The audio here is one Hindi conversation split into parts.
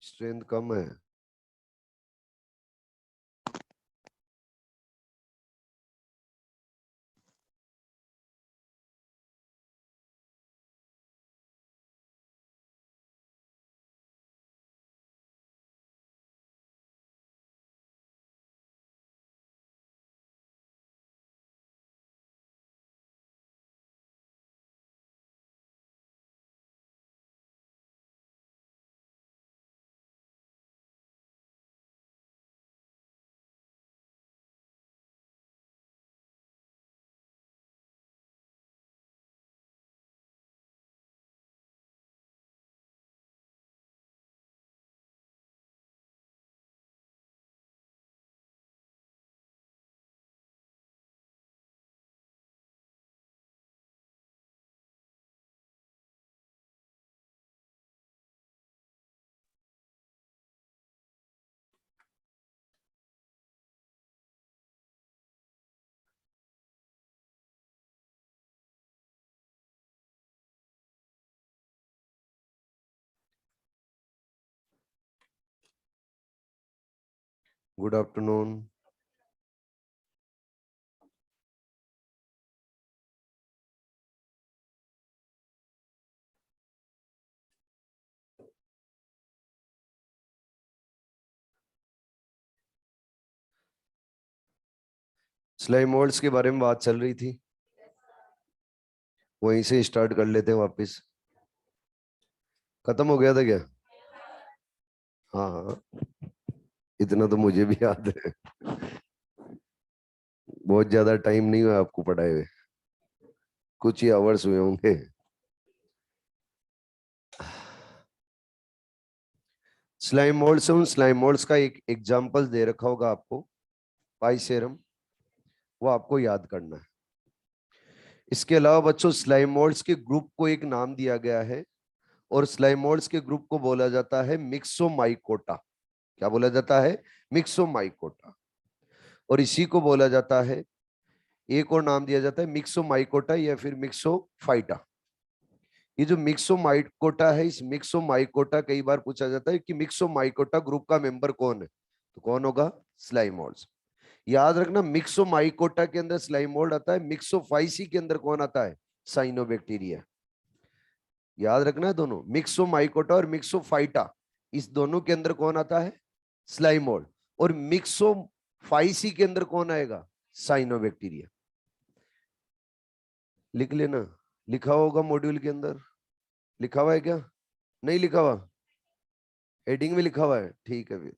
स्ट्रेंथ कम है। Good afternoon. स्लाइम मोल्ड्स के बारे में बात चल रही थी, वहीं से स्टार्ट कर लेते हैं वापस। खत्म हो गया था क्या? हाँ हाँ, इतना तो मुझे भी याद है। बहुत ज्यादा टाइम नहीं हुआ आपको पढ़ाए हुए, कुछ ही आवर्स हुए होंगे। स्लाइम मोल्ड्स, उन स्लाइम मोल्ड्स का एक एग्जांपल दे रखा होगा आपको, पाइसेरम, वो आपको याद करना है। इसके अलावा बच्चों, स्लाइम मोल्ड्स के ग्रुप को एक नाम दिया गया है, और स्लाइम मोल्ड्स के ग्रुप को बोला जाता है मिक्सोमाइकोटा। क्या बोला जाता है? मिक्सोमाइकोटा। और इसी को बोला जाता है, एक और नाम दिया जाता है मिक्सोमाइकोटा या फिर मिक्सोफाइटा। ये जो मिक्सोमाइकोटा है, इस मिक्सोमाइकोटा कई बार पूछा जाता है कि मिक्सोमाइकोटा ग्रुप का मेंबर कौन है, तो कौन होगा? Slime moulds. याद रखना, मिक्सोमाइकोटा के अंदर स्लाइम मोल्ड आता है, मिक्सोफाइसी के अंदर कौन आता है? साइनोबैक्टीरिया। याद रखना है, दोनों मिक्सोमाइकोटा और मिक्सोफाइटा, इस दोनों के अंदर कौन आता है? Slime mould. और मिक्सोफाइसी के अंदर कौन आएगा? साइनोबैक्टीरिया। लिख लेना, लिखा होगा मॉड्यूल के अंदर। लिखा हुआ है क्या? नहीं लिखा हुआ? हेडिंग में लिखा हुआ है, ठीक है फिर।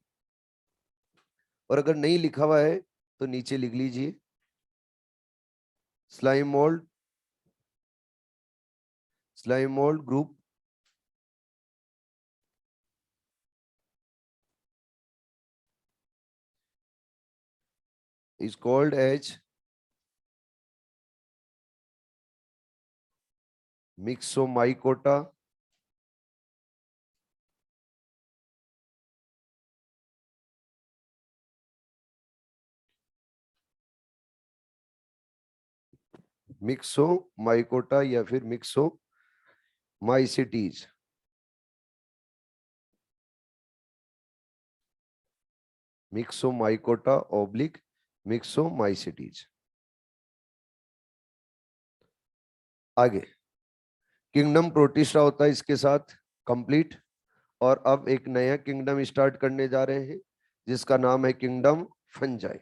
और अगर नहीं लिखा हुआ है तो नीचे लिख लीजिए, slime mould, slime mould group is called as Myxomycota, मिक्सोमाइकोटा या फिर मिक्सोमाइसिटीज। मिक्सोमाइकोटा ओब्लिक मिक्सोमाइसिटीज। आगे किंगडम प्रोटिस्टा होता है इसके साथ कंप्लीट, और अब एक नया किंगडम स्टार्ट करने जा रहे हैं जिसका नाम है किंगडम फंजाई।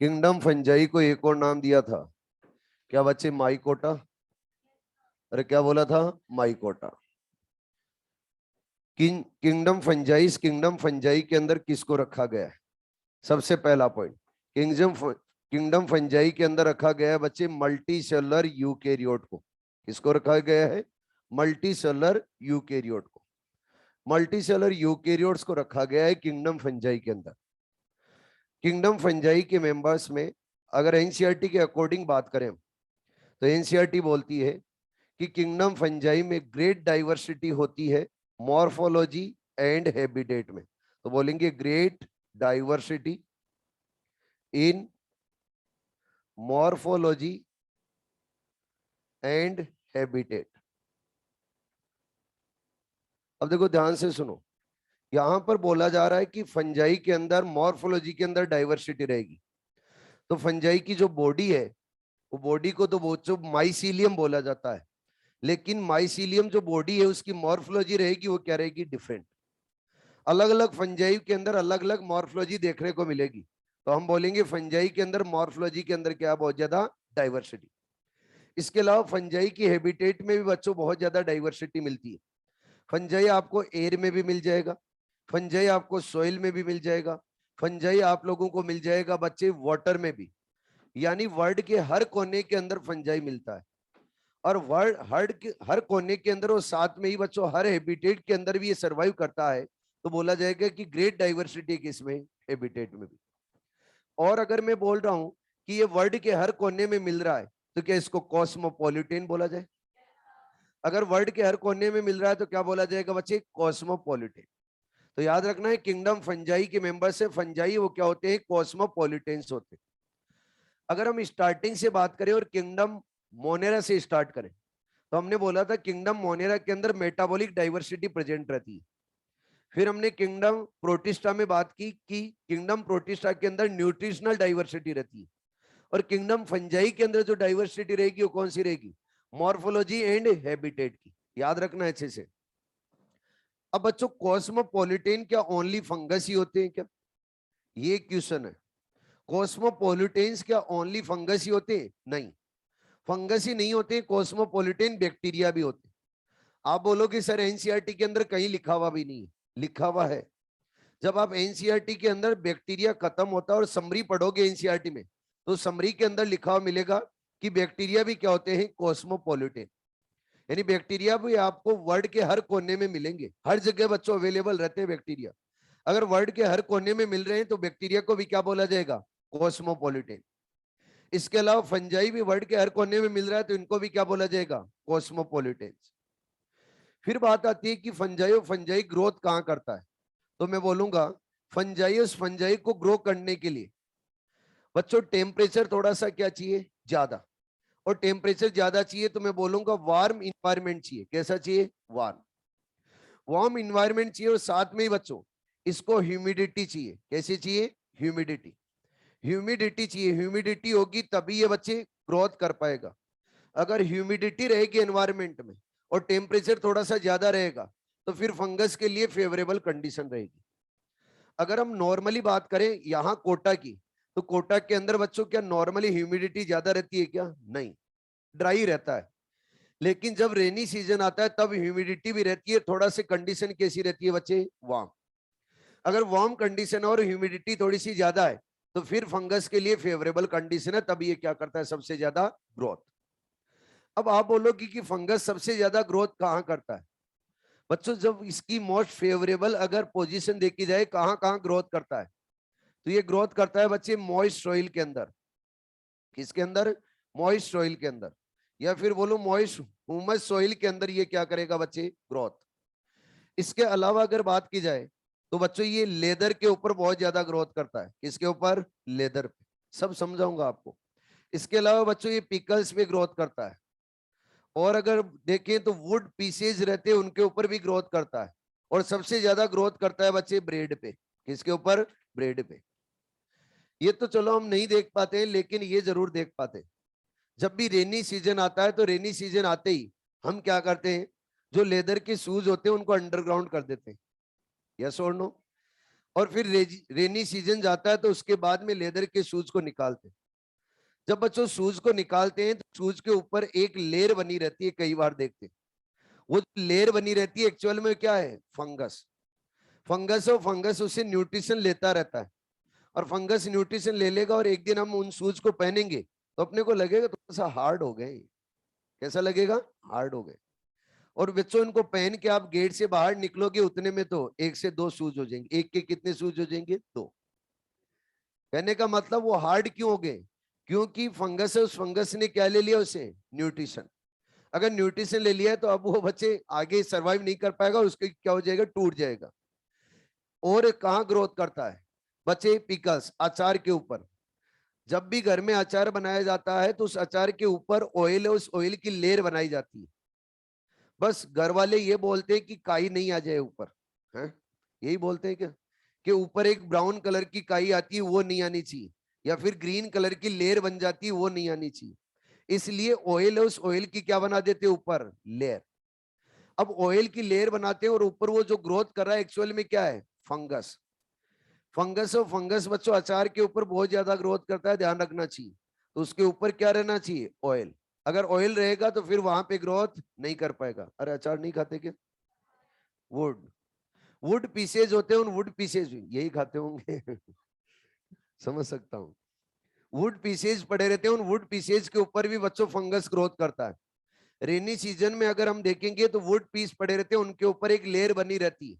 किंगडम फंजाई को एक और नाम दिया था, क्या बच्चे? माइकोटा। अरे क्या बोला था? माइकोटा। किंगडम फंजाई के अंदर किसको रखा गया है? सबसे पहला पॉइंट, किंगडम फंजाई के अंदर रखा गया है बच्चे मल्टी सेलुलर यूकेरियोट को। किसको रखा गया है? मल्टी सेलुलर यूकेरियोट को। मल्टी सेलुलर यूकेरियोट्स को रखा गया है किंगडम फंजाई के अंदर। किंगडम फंजाई के मेंबर्स में अगर एनसीईआरटी के अकॉर्डिंग बात करें तो एनसीईआरटी बोलती है कि किंगडम फंजाई में ग्रेट डाइवर्सिटी होती है मॉर्फोलॉजी एंड हैबिटेट में। तो बोलेंगे great diversity in morphology and habitat. अब देखो ध्यान से सुनो, यहां पर बोला जा रहा है कि फंजाई के अंदर मॉर्फोलॉजी के अंदर डाइवर्सिटी रहेगी। तो फंजाई की जो बॉडी है, वो बॉडी को तो बहुत जो माइसीलियम बोला जाता है, लेकिन माइसीलियम जो बॉडी है उसकी मॉर्फोलॉजी रहेगी वो क्या रहेगी, डिफरेंट। अलग अलग फंजाई के अंदर अलग अलग मॉर्फोलॉजी देखने को मिलेगी। तो हम बोलेंगे फंजाई के अंदर मॉर्फोलॉजी के अंदर क्या बहुत ज्यादा डाइवर्सिटी। इसके अलावा फंजाई की हैबिटेट में भी बच्चों बहुत ज्यादा डाइवर्सिटी मिलती है। फंजाई आपको एयर में भी मिल जाएगा, फंजाई आपको सॉइल में भी मिल जाएगा, फंजाई आप लोगों को मिल जाएगा बच्चे वाटर में भी। यानी वर्ल्ड के हर कोने के अंदर फंजाई मिलता है। और वर्ल्ड हर कोने के अंदर और साथ में ही बच्चों हर हैबिटेट के अंदर भी ये सर्वाइव करता है। तो बोला जाएगा कि ग्रेट डाइवर्सिटी किसमें, हैबिटेट में भी। और अगर मैं बोल रहा हूं कि ये वर्ल्ड के हर कोने में मिल रहा है, तो क्या इसको कॉस्मोपॉलिटन बोला जाए? अगर वर्ल्ड के हर कोने में मिल रहा है तो क्या बोला जाएगा बच्चे, कॉस्मोपॉलिटन। तो याद रखना है, किंगडम फंजाई के मेंबर्स है फंजाई, वो क्या होते हैं, कॉस्मोपॉलिटन्स होते हैं। अगर हम स्टार्टिंग से बात करें और किंगडम मोनेरा से स्टार्ट करें, तो हमने बोला था किंगडम मोनेरा के अंदर मेटाबॉलिक डाइवर्सिटी प्रेजेंट रहती है। फिर हमने किंगडम प्रोटिस्टा में बात की कि किंगडम प्रोटिस्टा के अंदर न्यूट्रिशनल डाइवर्सिटी रहती है। और किंगडम फंजाई के अंदर जो डाइवर्सिटी रहेगी वो कौन सी रहेगी, मॉर्फोलॉजी एंड हैबिटेट की। याद रखना है अच्छे से। अब बच्चों कॉस्मोपॉलिटन क्या ओनली फंगस ही होते हैं क्या, ये क्वेश्चन है। कॉस्मोपॉलिटन्स क्या ओनली फंगस ही होते हैं? नहीं, फंगस ही नहीं होते, कॉस्मोपॉलिटन बैक्टीरिया भी होते। आप बोलोगे सर एनसीईआरटी के अंदर कहीं लिखा हुआ भी नहीं है। लिखा हुआ है। जब आप एनसीईआरटी के अंदर बैक्टीरिया खत्म होता है और समरी पढ़ोगे एनसीईआरटी में, तो समरी के अंदर लिखा हुआ मिलेगा कि बैक्टीरिया भी क्या होते हैं, कॉस्मोपॉलिटन। यानी बैक्टीरिया भी आपको वर्ल्ड के हर कोने में मिलेंगे, हर जगह बच्चों अवेलेबल रहते हैं बैक्टीरिया। अगर वर्ल्ड के हर कोने में मिल रहे हैं तो बैक्टीरिया को भी क्या बोला जाएगा, कॉस्मोपॉलिटन। इसके अलावा फंजाई भी वर्ल्ड के हर कोने में मिल रहा है तो इनको भी क्या बोला जाएगा, कॉस्मोपॉलिटन। फिर बात आती है कि फंजाई और फंजाई ग्रोथ कहां करता है, तो मैं बोलूंगा फंजाई उस फंजाई को ग्रो करने के लिए बच्चों टेम्परेचर थोड़ा सा क्या चाहिए, ज्यादा। और टेम्परेचर ज्यादा चाहिए तो मैं बोलूंगा वार्म इन्वायरमेंट चाहिए। कैसा चाहिए, वार्म। वार्म इन्वायरमेंट चाहिए और साथ में ही बच्चों इसको ह्यूमिडिटी चाहिए। कैसे चाहिए, ह्यूमिडिटी। ह्यूमिडिटी चाहिए, ह्यूमिडिटी होगी तभी ये बच्चे ग्रोथ कर पाएगा। अगर ह्यूमिडिटी रहेगी एनवायरमेंट में और टेम्परेचर थोड़ा सा ज्यादा रहेगा तो फिर फंगस के लिए फेवरेबल कंडीशन रहेगी। अगर हम नॉर्मली बात करें यहाँ कोटा की, तो कोटा के अंदर बच्चों क्या नॉर्मली ह्यूमिडिटी ज्यादा रहती है क्या, नहीं, ड्राई रहता है। लेकिन जब रेनी सीजन आता है तब ह्यूमिडिटी भी रहती है, थोड़ा सी कंडीशन कैसी रहती है बच्चे, वार्म। अगर वार्म कंडीशन और ह्यूमिडिटी थोड़ी सी ज्यादा है तो फिर फंगस के लिए फेवरेबल कंडीशन है, तब ये क्या करता है, सबसे ज्यादा ग्रोथ। अब आप बोलोगे कि फंगस सबसे ज्यादा ग्रोथ कहां करता है बच्चों, जब इसकी मोस्ट फेवरेबल अगर पोजीशन देखी जाए कहां कहां ग्रोथ करता है, तो ये ग्रोथ करता है बच्चे मॉइस्ट सॉइल के अंदर। किसके अंदर, मॉइस्ट सॉइल के अंदर, या फिर बोलो मॉइस्ट ह्यूमस सॉइल के अंदर ये क्या करेगा बच्चे, ग्रोथ। इसके अलावा अगर बात की जाए तो बच्चों ये लेदर के ऊपर बहुत ज्यादा ग्रोथ करता है। किसके ऊपर, लेदर पे, सब समझाऊंगा आपको। इसके अलावा बच्चों ये पिकल्स पे ग्रोथ करता है। और अगर देखें तो वुड पीसेज रहते हैं उनके ऊपर भी ग्रोथ करता है। और सबसे ज्यादा ग्रोथ करता है बच्चे ब्रेड पे। किसके ऊपर, ब्रेड पे। ये तो चलो हम नहीं देख पाते, लेकिन ये जरूर देख पाते। जब भी रेनी सीजन आता है तो रेनी सीजन आते ही हम क्या करते हैं, जो लेदर के शूज होते हैं उनको अंडरग्राउंड कर देते हैं, यस और नो। और फिर रेनी सीजन जाता है तो उसके बाद में लेदर के शूज को निकालते हैं। जब बच्चों शूज को निकालते हैं तो शूज के ऊपर एक लेयर बनी रहती है, कई बार देखते हैं। वो लेयर बनी रहती है एक्चुअल में क्या है, फंगस। फंगस और फंगस उससे न्यूट्रिशन लेता रहता है। और फंगस न्यूट्रिशन ले लेगा और एक दिन हम उन शूज को पहनेंगे तो अपने को लगेगा थोड़ा सा हार्ड हो गए। कैसा लगेगा, हार्ड हो गए। और बच्चों इनको पहन के आप गेट से बाहर निकलोगे उतने में तो 1 से 2 शूज हो जाएंगे। एक के कितने शूज हो जाएंगे, 2। कहने का मतलब वो हार्ड क्यों हो गए, क्योंकि फंगस है, उस फंगस ने क्या ले लिया, उसे न्यूट्रिशन। अगर न्यूट्रिशन ले लिया है तो अब वो बच्चे आगे सर्वाइव नहीं कर पाएगा और उसके क्या हो जाएगा, टूट जाएगा। और कहाँ ग्रोथ करता है बच्चे पिकल्स, अचार के ऊपर, जब भी घर में अचार बनाया जाता है तो उस अचार के ऊपर ऑयल है, उस ऑयल की लेयर बनाई जाती है। बस घर वाले ये बोलते हैं कि काई नहीं आ जाए ऊपर, है यही बोलते हैं क्या, कि ऊपर एक ब्राउन कलर की काई आती है वो नहीं आनी चाहिए, या फिर ग्रीन कलर की लेयर बन जाती है वो नहीं आनी चाहिए। इसलिए ऑयल है, उस ऑयल की क्या बना देते हैं ऊपर, लेयर। अब ऑयल की लेयर बनाते हैं और ऊपर वो जो ग्रोथ कर रहा है एक्चुअल में क्या है, फंगस। फंगस, और फंगस बच्चों अचार के ऊपर बहुत ज्यादा ग्रोथ करता है, ध्यान रखना चाहिए। तो उसके ऊपर क्या रहना चाहिए, ऑयल। अगर ऑयल रहेगा तो फिर वहां पे ग्रोथ नहीं कर पाएगा। अरे अचार नहीं खाते क्या, वुड, वुड पीसेज होते हैं, उन वुड पीसेज यही खाते होंगे समझ सकता हूँ। वुड पीसेज पड़े रहते हैं, उन वुड पीसेज के ऊपर भी बच्चों फंगस ग्रोथ करता है। रेनी सीजन में अगर हम देखेंगे तो वुड पीस पड़े रहते हैं, उनके ऊपर एक लेयर बनी रहती है,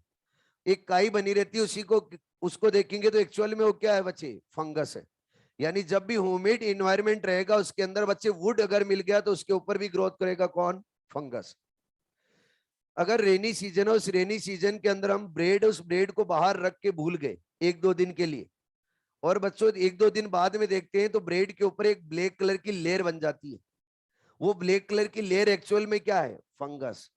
एक काई बनी रहती है, उसी को उसको देखेंगे तो एक्चुअल में वो क्या है बच्चे, फंगस है। यानी जब भी ह्यूमिड इन्वायरमेंट रहेगा उसके अंदर बच्चे वुड अगर मिल गया तो उसके ऊपर भी ग्रोथ करेगा कौन, फंगस। अगर रेनी सीजन है, उस रेनी सीजन के अंदर हम ब्रेड, उस ब्रेड को बाहर रख के भूल गए एक दो दिन के लिए, और बच्चों एक दो दिन बाद में देखते हैं तो ब्रेड के ऊपर एक ब्लैक कलर की लेयर बन जाती है। वो ब्लैक कलर की लेयर एक्चुअल में क्या है, फंगस।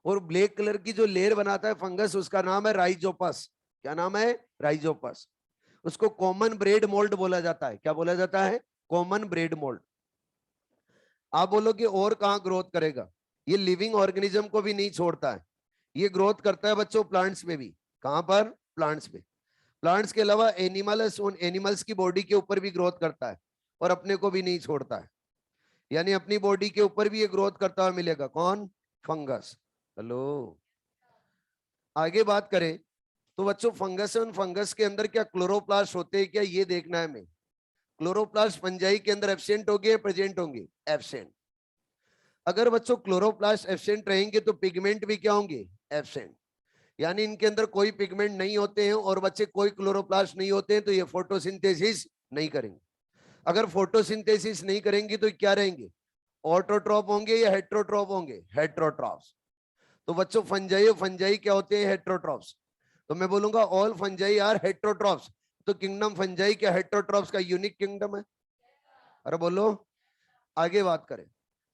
और ब्लैक कलर की जो लेयर बनाता है फंगस, उसका नाम है राइजोपस। क्या नाम है, राइजोपस। उसको कॉमन ब्रेड मोल्ड बोला जाता है। क्या बोला जाता है, कॉमन ब्रेड मोल्ड। आप बोलोगे और कहां ग्रोथ करेगा, ये लिविंग ऑर्गेनिज्म को भी नहीं छोड़ता है, ये ग्रोथ करता है बच्चों प्लांट्स में भी। कहां पर, प्लांट्स में। प्लांट्स के अलावा एनिमल्स, उन एनिमल्स की बॉडी के ऊपर भी ग्रोथ करता है और अपने को भी नहीं छोड़ता है। यानी अपनी बॉडी के ऊपर भी ये ग्रोथ करता हुआ मिलेगा, कौन, फंगस। हेलो, आगे बात करें तो बच्चों फंगस है, उन फंगस के अंदर क्या क्लोरोप्लास्ट होते हैं क्या, ये देखना है हमें। क्लोरोप्लास्ट फंजाई के अंदर एब्सेंट होंगे, प्रेजेंट होंगे, एब्सेंट। अगर बच्चों क्लोरोप्लास्ट एब्सेंट रहेंगे तो पिगमेंट भी क्या होंगे, एब्सेंट। यानी इनके अंदर कोई पिगमेंट नहीं होते हैं और बच्चे कोई क्लोरोप्लास्ट नहीं होते हैं, तो ये फोटोसिंथेसिस नहीं करेंगे। अगर फोटोसिंथेसिस नहीं करेंगे तो क्या रहेंगे, ऑटोट्रॉप होंगे या हेट्रोट्रॉप होंगे, हेट्रोट्रॉप्स। तो बच्चों फंजाई और फंजाई क्या होते हैं, हेट्रोट्रॉप्स। तो मैं बोलूंगा ऑल फंजाई आर हेट्रोट्रॉप्स। तो किंगडम फंजाई क्या हेट्रोट्रॉप्स का यूनिक किंगडम है, अरे बोलो। आगे बात करें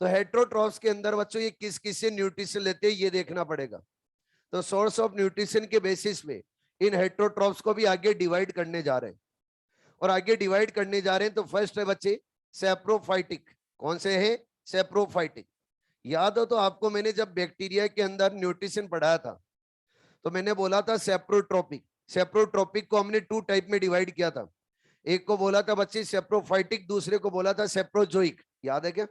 तो हेट्रोट्रॉप्स के अंदर बच्चों ये किस किस से न्यूट्रिशन लेते हैं ये देखना पड़ेगा। तो सोर्स ऑफ न्यूट्रिशन के बेसिस पे इन हेट्रोट्रॉप्स को भी आगे डिवाइड करने जा रहे हैं। और आगे डिवाइड करने जा रहे हैं तो फर्स्ट है बच्चे सेप्रोफाइटिक। कौन से है, सेप्रोफाइटिक। याद हो तो आपको मैंने जब बैक्टीरिया के अंदर न्यूट्रिशन पढ़ाया था तो मैंने बोला था सेप्रोट्रोपिक। सेप्रोट्रोपिक को हमने 2 टाइप में डिवाइड किया था। एक को बोला था बच्चे सेप्रोफाइटिक, दूसरे को बोला था सेप्रोजोइक, याद है क्या।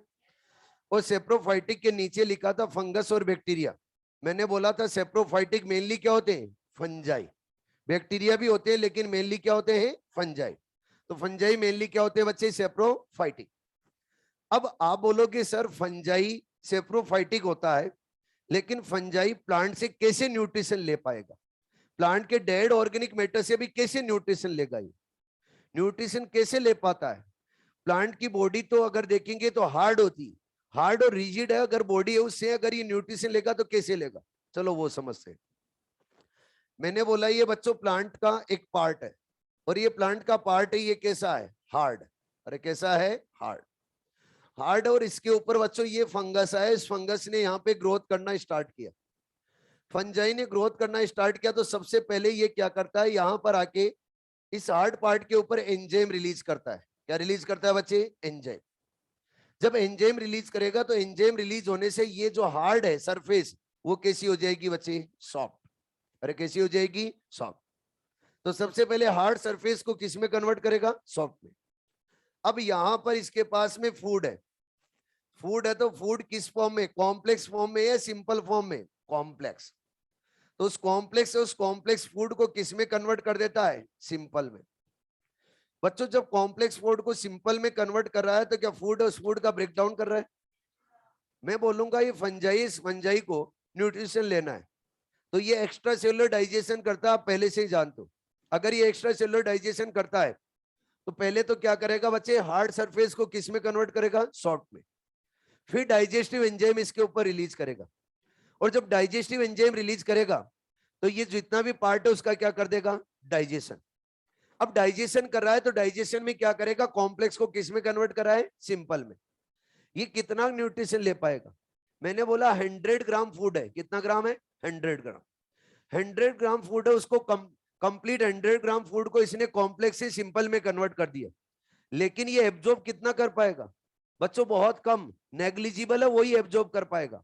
और सेप्रोफाइटिक के नीचे लिखा था फंगस और बैक्टीरिया। मैंने बोला था सेप्रोफाइटिक मेनली क्या होते हैं, फंजाई। बैक्टीरिया भी होते हैं लेकिन मेनली क्या होते हैं, फंजाई। तो फंजाई मेनली क्या होते हैं बच्चे, सेप्रोफाइटिक। अब आप बोलोगे सर फंजाई सेप्रोफाइटिक होता है, लेकिन फंजाई प्लांट से कैसे न्यूट्रिशन ले पाएगा, प्लांट के डेड ऑर्गेनिक मैटर से भी कैसे न्यूट्रिशन लेगा, ये न्यूट्रिशन कैसे ले पाता है। प्लांट की बॉडी तो अगर देखेंगे तो हार्ड होती, हार्ड और रिजिड है अगर बॉडी है, उससे अगर ये न्यूट्रिशन लेगा तो कैसे लेगा, चलो वो समझते हैं। मैंने बोला ये बच्चों प्लांट का एक पार्ट है, और ये प्लांट का पार्ट है, ये कैसा है, हार्ड। अरे कैसा है, हार्ड। हार्ड, और इसके ऊपर बच्चों ये फंगस है, इस फंगस ने यहाँ पे ग्रोथ करना स्टार्ट किया। फंजाई ने ग्रोथ करना स्टार्ट किया तो सबसे पहले ये क्या करता है, यहाँ पर आके इस हार्ड पार्ट के ऊपर एंजाइम रिलीज करता है। क्या रिलीज करता है बच्चे, एंजाइम। जब एंजाइम रिलीज करेगा तो एंजाइम रिलीज होने से ये जो हार्ड है सरफेस, वो कैसी हो जाएगी बच्चे, सॉफ्ट। अरे कैसी हो जाएगी, सॉफ्ट। तो सबसे पहले हार्ड सरफेस को किस में कन्वर्ट करेगा, सॉफ्ट में। अब यहां पर इसके पास में फूड है, फूड है तो फूड किस फॉर्म में, कॉम्प्लेक्स फॉर्म में या सिंपल फॉर्म में, कॉम्प्लेक्स। तो उस कॉम्प्लेक्स से उस कॉम्प्लेक्स फूड को किस में कन्वर्ट कर देता है, सिंपल में। बच्चों जब कॉम्प्लेक्स फूड को सिंपल में कन्वर्ट कर रहा है तो क्या फूड उस फूड का ब्रेकडाउन कर रहा है। मैं बोलूंगा ये फंजाई, इस फंजाई को न्यूट्रिशन लेना है तो ये एक्स्ट्रा सेलुलर डाइजेशन करता है, आप पहले से ही जानते हो। अगर ये एक्स्ट्रा सेलुलर डाइजेशन करता है तो पहले तो क्या करेगा बच्चे, हार्ड सरफेस को किस में कन्वर्ट करेगा, सॉफ्ट में। फिर डाइजेस्टिव एंजाइम इसके ऊपर रिलीज करेगा, और जब डाइजेस्टिव एंजाइम रिलीज करेगा तो ये जितना भी पार्ट है उसका क्या कर देगा, डाइजेशन। अब डाइजेशन कर रहा है तो डाइजेशन में क्या करेगा, कॉम्प्लेक्स को किस में कन्वर्ट करा है, सिंपल में। ये कितना न्यूट्रिशन ले पाएगा, मैंने बोला 100 ग्राम फूड है, कितना ग्राम है, 100 ग्राम। 100 ग्राम फूड है, उसको कंप्लीट 100 ग्राम फूड को इसने कॉम्प्लेक्स से सिंपल में कन्वर्ट कर दिया, लेकिन ये एब्जॉर्ब कितना कर पाएगा बच्चों, बहुत कम, नेग्लिजिबल है, वही एब्जॉर्ब कर पाएगा।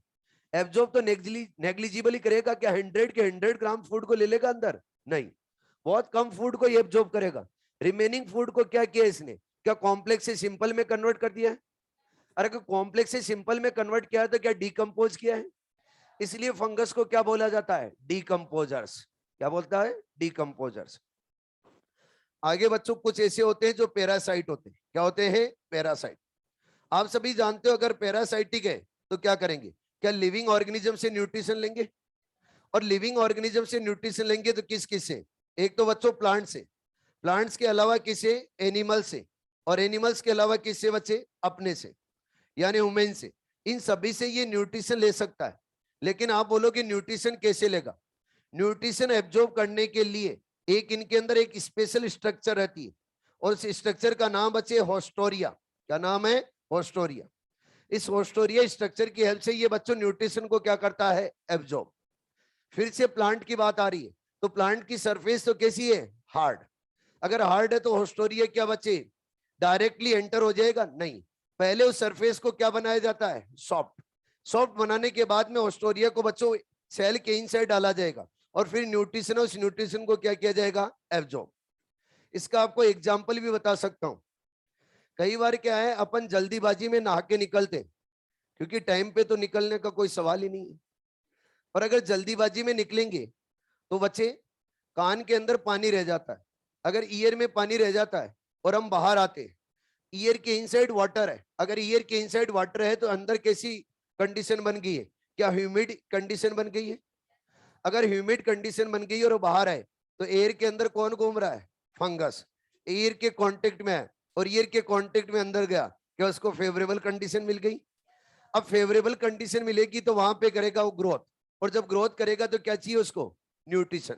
एब्जॉर्ब तो नेग्लिजिबल ही करेगा, क्या 100 के 100 ग्राम फूड को ले लेगा अंदर, नहीं, बहुत कम फूड को ये एब्जॉर्ब करेगा। रिमेनिंग फूड को क्या किया इसने, क्या कॉम्प्लेक्स से सिंपल में कन्वर्ट कर दिया है। अरे कॉम्प्लेक्स से सिंपल में कन्वर्ट किया है तो क्या डिकम्पोज किया है, इसलिए फंगस को क्या बोला जाता है, डिकम्पोजर्स। क्या बोलता है, डिकम्पोजर्स। आगे बच्चों कुछ ऐसे होते हैं जो पैरासाइट होते हैं, क्या होते हैं, पैरासाइट। आप सभी जानते हो अगर पैरासाइटिक है तो क्या करेंगे, क्या लिविंग ऑर्गेनिज्म से न्यूट्रिशन लेंगे, और लिविंग ऑर्गेनिज्म से न्यूट्रिशन लेंगे तो किस किस से, एक तो बच्चों प्लांट से, प्लांट्स के अलावा किसे, एनिमल से, और एनिमल्स के अलावा किससे बच्चे, अपने से, यानी ह्यूमन से। इन सभी से ये न्यूट्रिशन ले सकता है। लेकिन आप बोलो कि न्यूट्रिशन कैसे लेगा, न्यूट्रिशन एब्जॉर्ब करने के लिए एक इनके अंदर एक स्पेशल स्ट्रक्चर रहती है, और उस स्ट्रक्चर का नाम बच्चे होस्टोरिया। क्या नाम है, होस्टोरिया। इस होस्टोरिया स्ट्रक्चर की हेल्प से ये बच्चों न्यूट्रिशन को क्या करता है, एब्जॉर्ब। फिर से प्लांट की बात आ रही है, तो प्लांट की सरफेस तो कैसी है, हार्ड। अगर हार्ड है तो होस्टोरिया क्या बच्चे, डायरेक्टली एंटर हो जाएगा, नहीं, पहले उस सरफेस को क्या बनाया जाता है, सॉफ्ट। सॉफ्ट बनाने के बाद में होस्टोरिया को बच्चों सेल के इनसाइड डाला जाएगा, और फिर न्यूट्रिशन, उस न्यूट्रिशन को क्या किया जाएगा, एब्जॉर्ब। इसका आपको एग्जांपल भी बता सकता हूं। कई बार क्या है, अपन जल्दीबाजी में नहा के निकलते, क्योंकि टाइम पे तो निकलने का कोई सवाल ही नहीं है। और अगर जल्दीबाजी में निकलेंगे तो बच्चे कान के अंदर पानी रह जाता है, अगर ईयर में पानी रह जाता है और हम बाहर आते, ईयर के इनसाइड वाटर है, अगर ईयर के इनसाइड वाटर है तो अंदर कैसी कंडीशन बन गई है, क्या ह्यूमिड कंडीशन बन गई है। अगर ह्यूमिड कंडीशन बन गई और बाहर है तो एयर के अंदर कौन घूम रहा है, फंगस। एयर के कांटेक्ट में है और ईयर के कांटेक्ट में अंदर गया, क्या उसको फेवरेबल कंडीशन मिल गई। अब फेवरेबल कंडीशन मिलेगी तो वहां पे करेगा वो ग्रोथ, और जब ग्रोथ करेगा तो क्या चाहिए उसको, न्यूट्रिशन।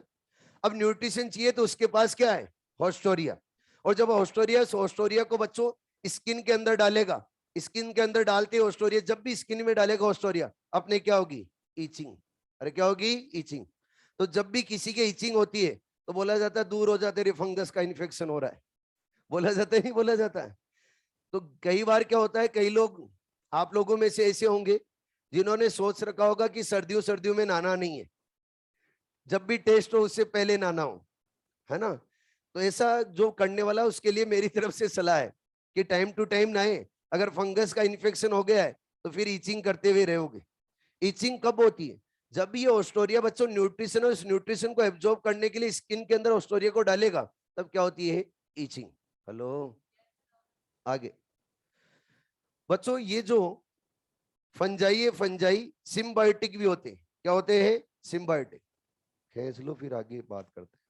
अब न्यूट्रिशन चाहिए तो उसके पास क्या है, होस्टोरिया। और जब होस्टोरिया को बच्चों स्किन के अंदर डालेगा, स्किन के अंदर डालते होस्टोरिया, जब भी स्किन में डालेगा होस्टोरिया, अपने क्या होगी, ईचिंग। अरे क्या होगी, ईचिंग। तो जब भी किसी के ईचिंग होती है तो बोला जाता है दूर हो जा, तेरे फंगस का इन्फेक्शन हो रहा है, बोला जाता है, नहीं बोला जाता है। तो कई बार क्या होता है, कई लोग आप लोगों में से ऐसे होंगे जिन्होंने सोच रखा होगा कि सर्दियों सर्दियों में नहाना नहीं है, जब भी टेस्ट हो उससे पहले नहाना हो, है ना। तो ऐसा जो करने वाला उसके लिए मेरी तरफ से सलाह है कि टाइम टू टाइम नहाए। अगर फंगस का इन्फेक्शन हो गया है तो फिर ईचिंग करते हुए रहोगे। ईचिंग कब होती है, जब भी ये ऑस्टोरिया बच्चों न्यूट्रिशन, और इस न्यूट्रिशन को एब्जॉर्ब करने के लिए स्किन के अंदर ऑस्टोरिया को डालेगा, तब क्या होती है, ईचिंग। हेलो, आगे बच्चों, ये जो फंजाई है, फंजाई सिम्बायोटिक भी होते हैं, क्या होते हैं, सिम्बायोटिक। खींच लो फिर आगे बात करते हैं।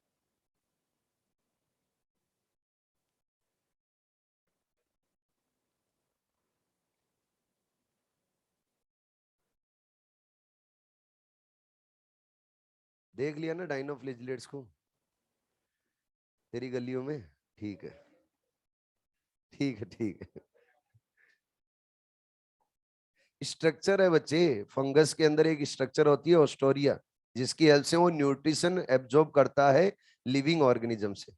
देख लिया ना डाइनोफ्लेजिलेट्स को तेरी गलियों में, ठीक है, ठीक है, ठीक है। स्ट्रक्चर है बच्चे, फंगस के अंदर एक स्ट्रक्चर होती है ऑस्टोरिया, जिसकी हेल्प से वो न्यूट्रिशन एब्जॉर्ब करता है लिविंग ऑर्गेनिज्म से।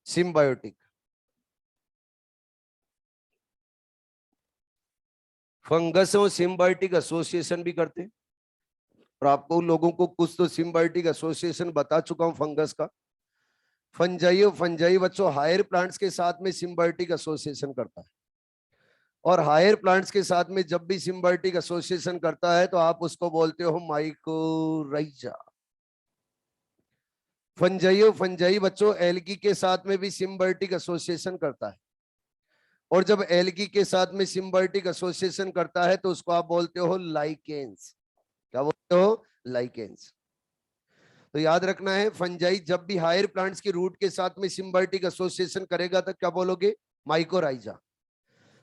सिम्बायोटिक, फंगस और सिम्बायोटिक एसोसिएशन भी करते हैं, और आपको लोगों को कुछ तो सिम्बायोटिक एसोसिएशन बता चुका हूं फंगस का। फंजाई और फंजाई बच्चों हायर प्लांट्स के साथ में सिम्बायोटिक एसोसिएशन करता है, और हायर प्लांट्स के साथ में जब भी सिम्बायोटिक एसोसिएशन करता है तो आप उसको बोलते हो माइकोराइजा। फंजाई और फंजाई बच्चों एल्गी के साथ में भी सिम्बायोटिक एसोसिएशन करता है, और जब एल्गी के साथ में सिम्बायोटिक एसोसिएशन करता है तो उसको आप बोलते हो लाइकेंस। क्या बोलते हो? लाइकेंस। तो याद रखना है, फंजाई जब भी हायर प्लांट्स की रूट के साथ में सिम्बायोटिक एसोसिएशन करेगा तो क्या बोलोगे? माइकोराइजा।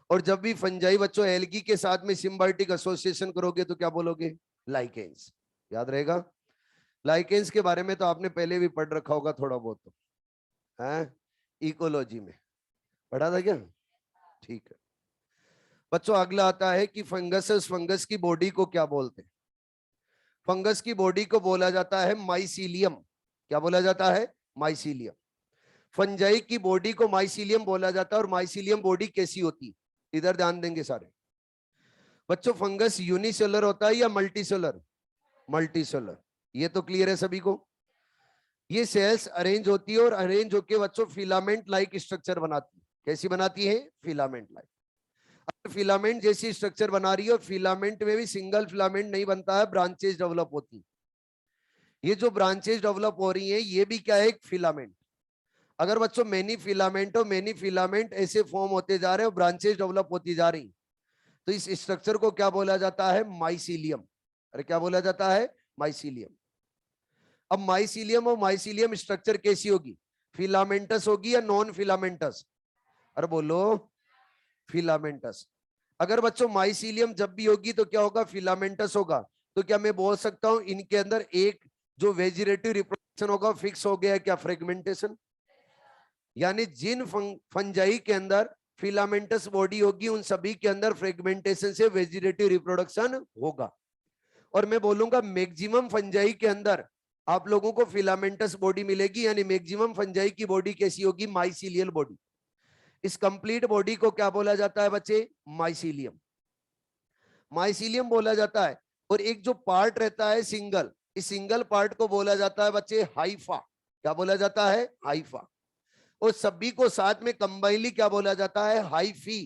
और जब भी फंजाई बच्चों एल्गी के साथ में सिम्बायोटिक एसोसिएशन करोगे तो क्या बोलोगे? लाइकेंस। याद रहेगा। लाइकेंस के बारे में तो आपने पहले भी पढ़ रखा होगा थोड़ा बहुत, तो है इकोलॉजी में पढ़ा था क्या? ठीक है बच्चों, अगला आता है कि फंगस की बॉडी को क्या बोलते हैं? फंगस की बॉडी को बोला जाता है माइसीलियम। क्या बोला जाता है? माइसीलियम। फंजाई की बॉडी को माइसीलियम बोला जाता है। और माइसीलियम बॉडी कैसी होती है? इधर ध्यान देंगे सारे बच्चों। फंगस यूनिसेलर होता है या मल्टीसेलर? मल्टीसेलर। ये तो क्लियर है सभी को। ये सेल्स अरेंज होती है और अरेंज होके बच्चों फिलामेंट लाइक स्ट्रक्चर बनाती है। कैसी बनाती है? Filament like. फिलामेंट जैसी स्ट्रक्चर बना रही है, और फिलामेंट में भी सिंगल फिलामेंट नहीं बनता है, ब्रांचेज डेवलप होती है। ये जो ब्रांचेज डेवलप हो रही हैं ये भी क्या है? एक फिलामेंट। अगर बच्चों मेनी फिलामेंट हो, मेनी फिलामेंट ऐसे फॉर्म होते जा रहे हैं और ब्रांचेज डेवलप होती जा रही, तो इस स्ट्रक्चर को क्या बोला जाता है? माइसीलियम। अरे क्या बोला जाता है? माइसीलियम। अब माइसीलियम और माइसीलियम स्ट्रक्चर कैसी होगी? फिलामेंटस होगी या नॉन फिलामेंटस? अरे बोलो, फिलामेंटस। अगर बच्चों माइसीलियम जब भी होगी तो क्या होगा? फिलामेंटस होगा। तो क्या मैं बोल सकता हूं इनके अंदर एक जो वेजिटेटिव रिप्रोडक्शन होगा फिक्स हो गया? क्या फ्रेगमेंटेशन? यानी जिन फंजाई के अंदर फिलामेंटस बॉडी होगी उन सभी के अंदर फ्रेगमेंटेशन से वेजिटेटिव रिप्रोडक्शन होगा। और मैं बोलूंगा मैक्सिमम फंजाई के अंदर आप लोगों को फिलामेंटस बॉडी मिलेगी, यानी मैक्सिमम फंजाई की बॉडी कैसी होगी? Mycelial body. इस कंप्लीट बॉडी को क्या बोला जाता है बच्चे? माइसीलियम। माइसीलियम बोला जाता है। और एक जो पार्ट रहता है सिंगल, इस सिंगल पार्ट को बोला जाता है बच्चे हाइफा। क्या बोला जाता है? हाइफा। और सभी को साथ में कंबाइनली क्या बोला जाता है? हाइफी।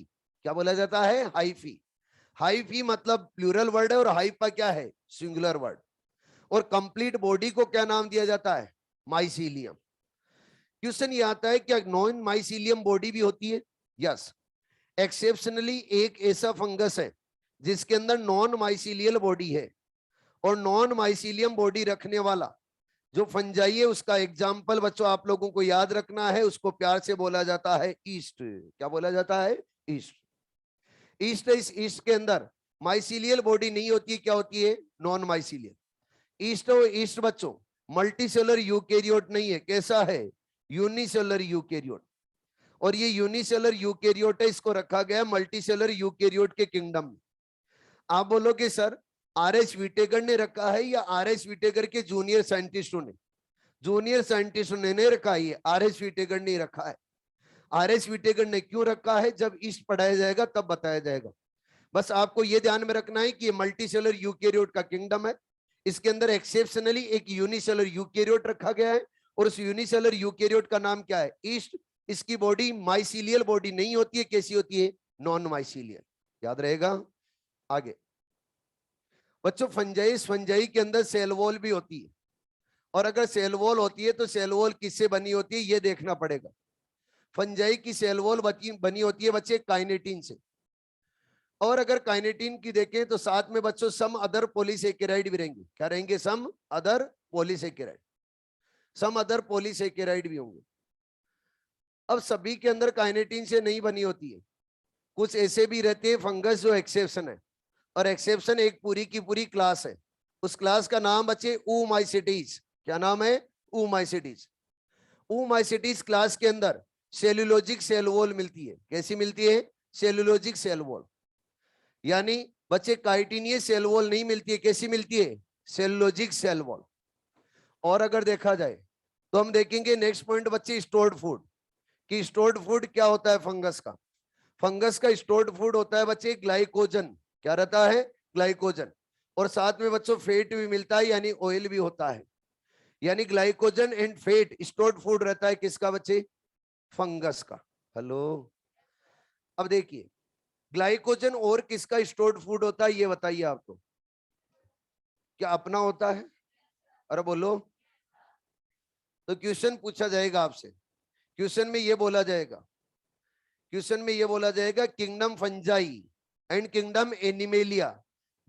क्या बोला जाता है? हाइफी। हाइफी मतलब प्लूरल वर्ड है और हाइफा क्या है? Singular word. और कंप्लीट बॉडी को क्या नाम दिया जाता है? माइसीलियम। क्वेश्चन ये आता है क्या नॉन माइसीलियम बॉडी भी होती है? यस। एक्सेप्शनली एक ऐसा फंगस है जिसके अंदर नॉन माइसीलियल बॉडी है। और नॉन माइसीलियम बॉडी रखने वाला जो फंजाई है उसका एग्जाम्पल बच्चों आप लोगों को याद रखना है, उसको प्यार से बोला जाता है ईस्ट। क्या बोला जाता है? ईस्ट। ईस्ट। इस ईस्ट के अंदर माइसीलियल बॉडी नहीं होती है, क्या होती है? Non mycelial. ईस्ट और ईस्ट बच्चों मल्टीसेलर यूकेरियोट नहीं है, कैसा है? Unicellular eukaryote. और ये यूनिसेलर यूकेरियोट है, इसको रखा गया मल्टीसेलर यूकेरियोट के किंगडम में। आप बोलोगे सर आर एस विटेकर ने रखा है या आर एस विटेकर के जूनियर साइंटिस्टों ने? जूनियर साइंटिस्टों ने नहीं रखा है, आर एस विटेकर ने रखा है। आर एस विटेकर ने क्यों रखा है जब ईस्ट पढ़ाया जाएगा तब बताया जाएगा। बस आपको यह ध्यान में रखना है कि ये मल्टीसेलर यूकेरियोट का किंगडम है। इसके अंदर एक्सेप्शनली एक यूनिसेलर यूकेरियोट रखा गया है, और उस यूनिसेलर यूकेरियोट का नाम क्या है? ईस्ट। इसकी बॉडी माइसीलियल बॉडी नहीं होती है, कैसी होती है? Non mycelial. याद रहेगा। आगे बच्चों फंजाई के अंदर सेल वॉल भी होती है। और अगर सेल वॉल होती है तो सेल वॉल किससे बनी होती है ये देखना पड़ेगा। फंजाई की सेल वॉल बनी होती है बच्चे काइनेटिन से। और अगर काइनेटिन की देखें तो साथ में बच्चों सम अदर पॉलीसेकेराइड भी रहेंगे। क्या रहेंगे? Some other polysaccharide. Some other polysaccharide भी होंगे। अब सभी के अंदर काइनेटिन से नहीं बनी होती है, कुछ ऐसे भी रहते हैं फंगस जो एक्सेप्शन है। और एक्सेप्शन एक पूरी की पूरी क्लास है। उस क्लास का नाम बच्चे ऊमाइसिटीज। क्या नाम है? ऊमाइसिटीज। ऊमाइसिटीज क्लास के अंदर सेलुलोजिक सेल वॉल मिलती है। कैसी मिलती है? Cellulosic cell wall. यानी बच्चे काइटिनियस सेल वॉल नहीं मिलती है, कैसी मिलती है? Cellulosic cell wall. और अगर देखा जाए तो हम देखेंगे नेक्स्ट पॉइंट बच्चे स्टोर्ड फूड। कि स्टोर्ड फूड क्या होता है फंगस का? फंगस का स्टोर्ड फूड होता है बच्चे ग्लाइकोजन। क्या रहता है? ग्लाइकोजन। और साथ में बच्चों फेट भी मिलता है, यानी ऑयल भी होता है। यानी glycogen and fat stored food रहता है किसका बच्चे? फंगस का। हेलो। अब देखिए ग्लाइकोजन और किसका स्टोर्ड फूड होता है ये बताइए आप तो। क्या अपना होता है? अरे बोलो। तो क्वेश्चन पूछा जाएगा आपसे, क्वेश्चन में ये बोला जाएगा, क्वेश्चन में ये बोला जाएगा kingdom fungi and kingdom animalia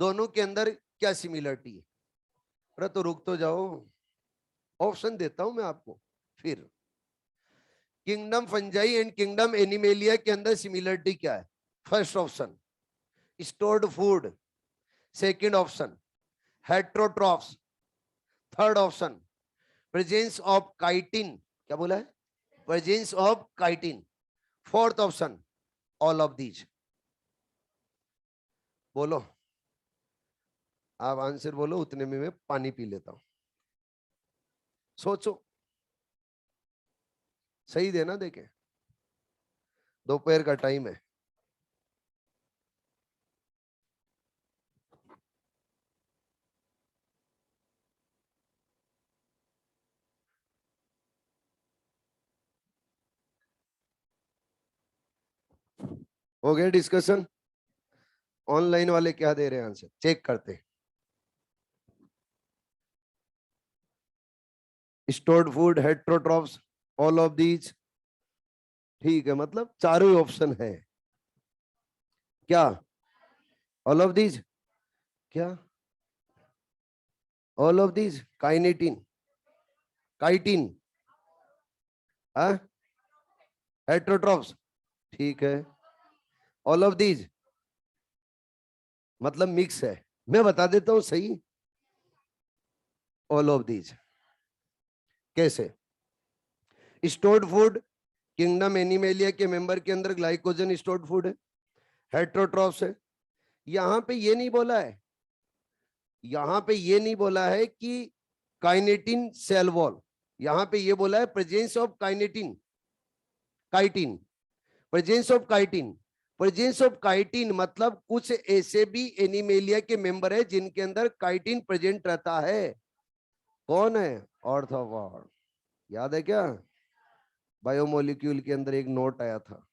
दोनों के अंदर क्या सिमिलरिटी है। अरे तो रुक तो जाओ, ऑप्शन देता हूं मैं आपको। फिर kingdom fungi and kingdom animalia के अंदर सिमिलरिटी क्या है? First option stored food, second option heterotrophs, third option presence of chitin, क्या बोला है? Presence of chitin, fourth option all of these. बोलो, आप आंसर बोलो, उतने में मैं पानी पी लेता हूं। सोचो, सही देना, देखे दोपहर का टाइम है। हो गया डिस्कशन? ऑनलाइन वाले क्या दे रहे हैं आंसर, चेक करते हैं। Stored food, heterotrophs, all of these. ठीक है, मतलब चारों ऑप्शन है। क्या ऑल ऑफ दीज? क्या all of these? Kinetin, chitin, heterotrophs, ठीक है। ऑल ऑफ दीज मतलब मिक्स है। मैं बता देता हूं सही, ऑल ऑफ दीज। कैसे? स्टोर्ड फूड किंगडम एनिमेलिया के मेंबर के अंदर ग्लाइकोजन स्टोर्ड फूड है, हेट्रोट्रॉफ्स है। यहां पे ये नहीं बोला है, यहां पे ये नहीं बोला है कि काइनेटिन सेल वॉल, यहां पे ये बोला है presence of kinetin, chitin, presence of chitin. Presence of chitin मतलब कुछ ऐसे भी एनिमेलिया के मेंबर है जिनके अंदर काइटिन प्रेजेंट रहता है। कौन है? ऑर्थोपॉड। याद है क्या? बायोमोलिक्यूल के अंदर एक नोट आया था,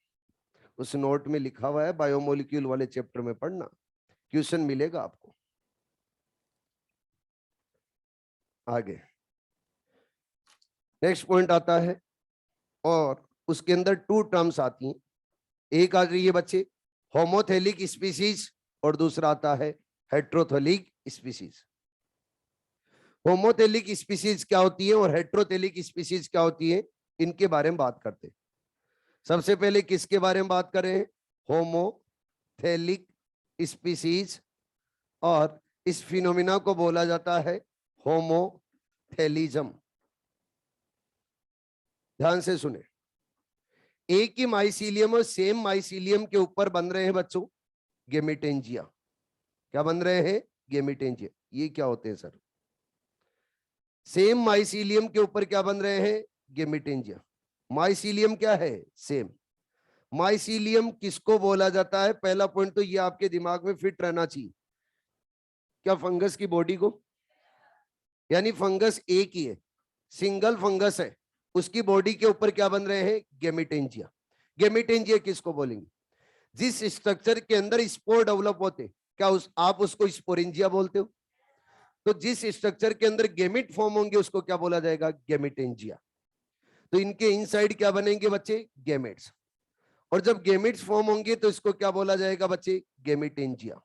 उस नोट में लिखा हुआ है, बायोमोलिक्यूल वाले चैप्टर में पढ़ना, क्वेश्चन मिलेगा आपको। आगे नेक्स्ट पॉइंट आता है, और उसके अंदर टू टर्म्स आती हैं। एक आ रही है बच्चे होमोथेलिक स्पीसीज, और दूसरा आता है हेट्रोथेलिक स्पीसीज। होमोथेलिक स्पीसीज क्या होती है और हेट्रोथेलिक स्पीसीज क्या होती है, इनके बारे में बात करते हैं। सबसे पहले किसके बारे में बात करें? होमोथेलिक स्पीसीज, और इस फिनोमिना को बोला जाता है होमोथेलिज्म। ध्यान से सुने, एक ही माइसीलियम और सेम माइसीलियम के ऊपर बन रहे हैं बच्चों गेमेटेंजिया। क्या बन रहे हैं? गेमेटेंजिया। ये क्या होते हैं सर? सेम माइसीलियम के ऊपर क्या बन रहे हैं? गेमेटेंजिया। माइसीलियम क्या है? सेम। माइसीलियम किसको बोला जाता है? पहला पॉइंट तो ये आपके दिमाग में फिट रहना चाहिए। क्या फंगस की बॉडी को, यानी फंगस एक ही है, सिंगल फंगस है, उसकी बॉडी के ऊपर क्या बन रहे हैं? गेमेटेंजिया। गेमेटेंजिया किसको बोलेंगे? जिस स्ट्रक्चर के अंदर स्पोर डेवलप होते, क्या आप उसको स्पोरेंजिया बोलते हो? तो जिस स्ट्रक्चर के अंदर गेमिट फॉर्म होंगे उसको क्या बोला जाएगा? गेमेटेंजिया। तो इनके इनसाइड क्या बनेंगे बच्चे? गेमेट्स। और जब गेमिट्स फॉर्म होंगे तो इसको क्या बोला जाएगा बच्चे? गेमेटेंजिया।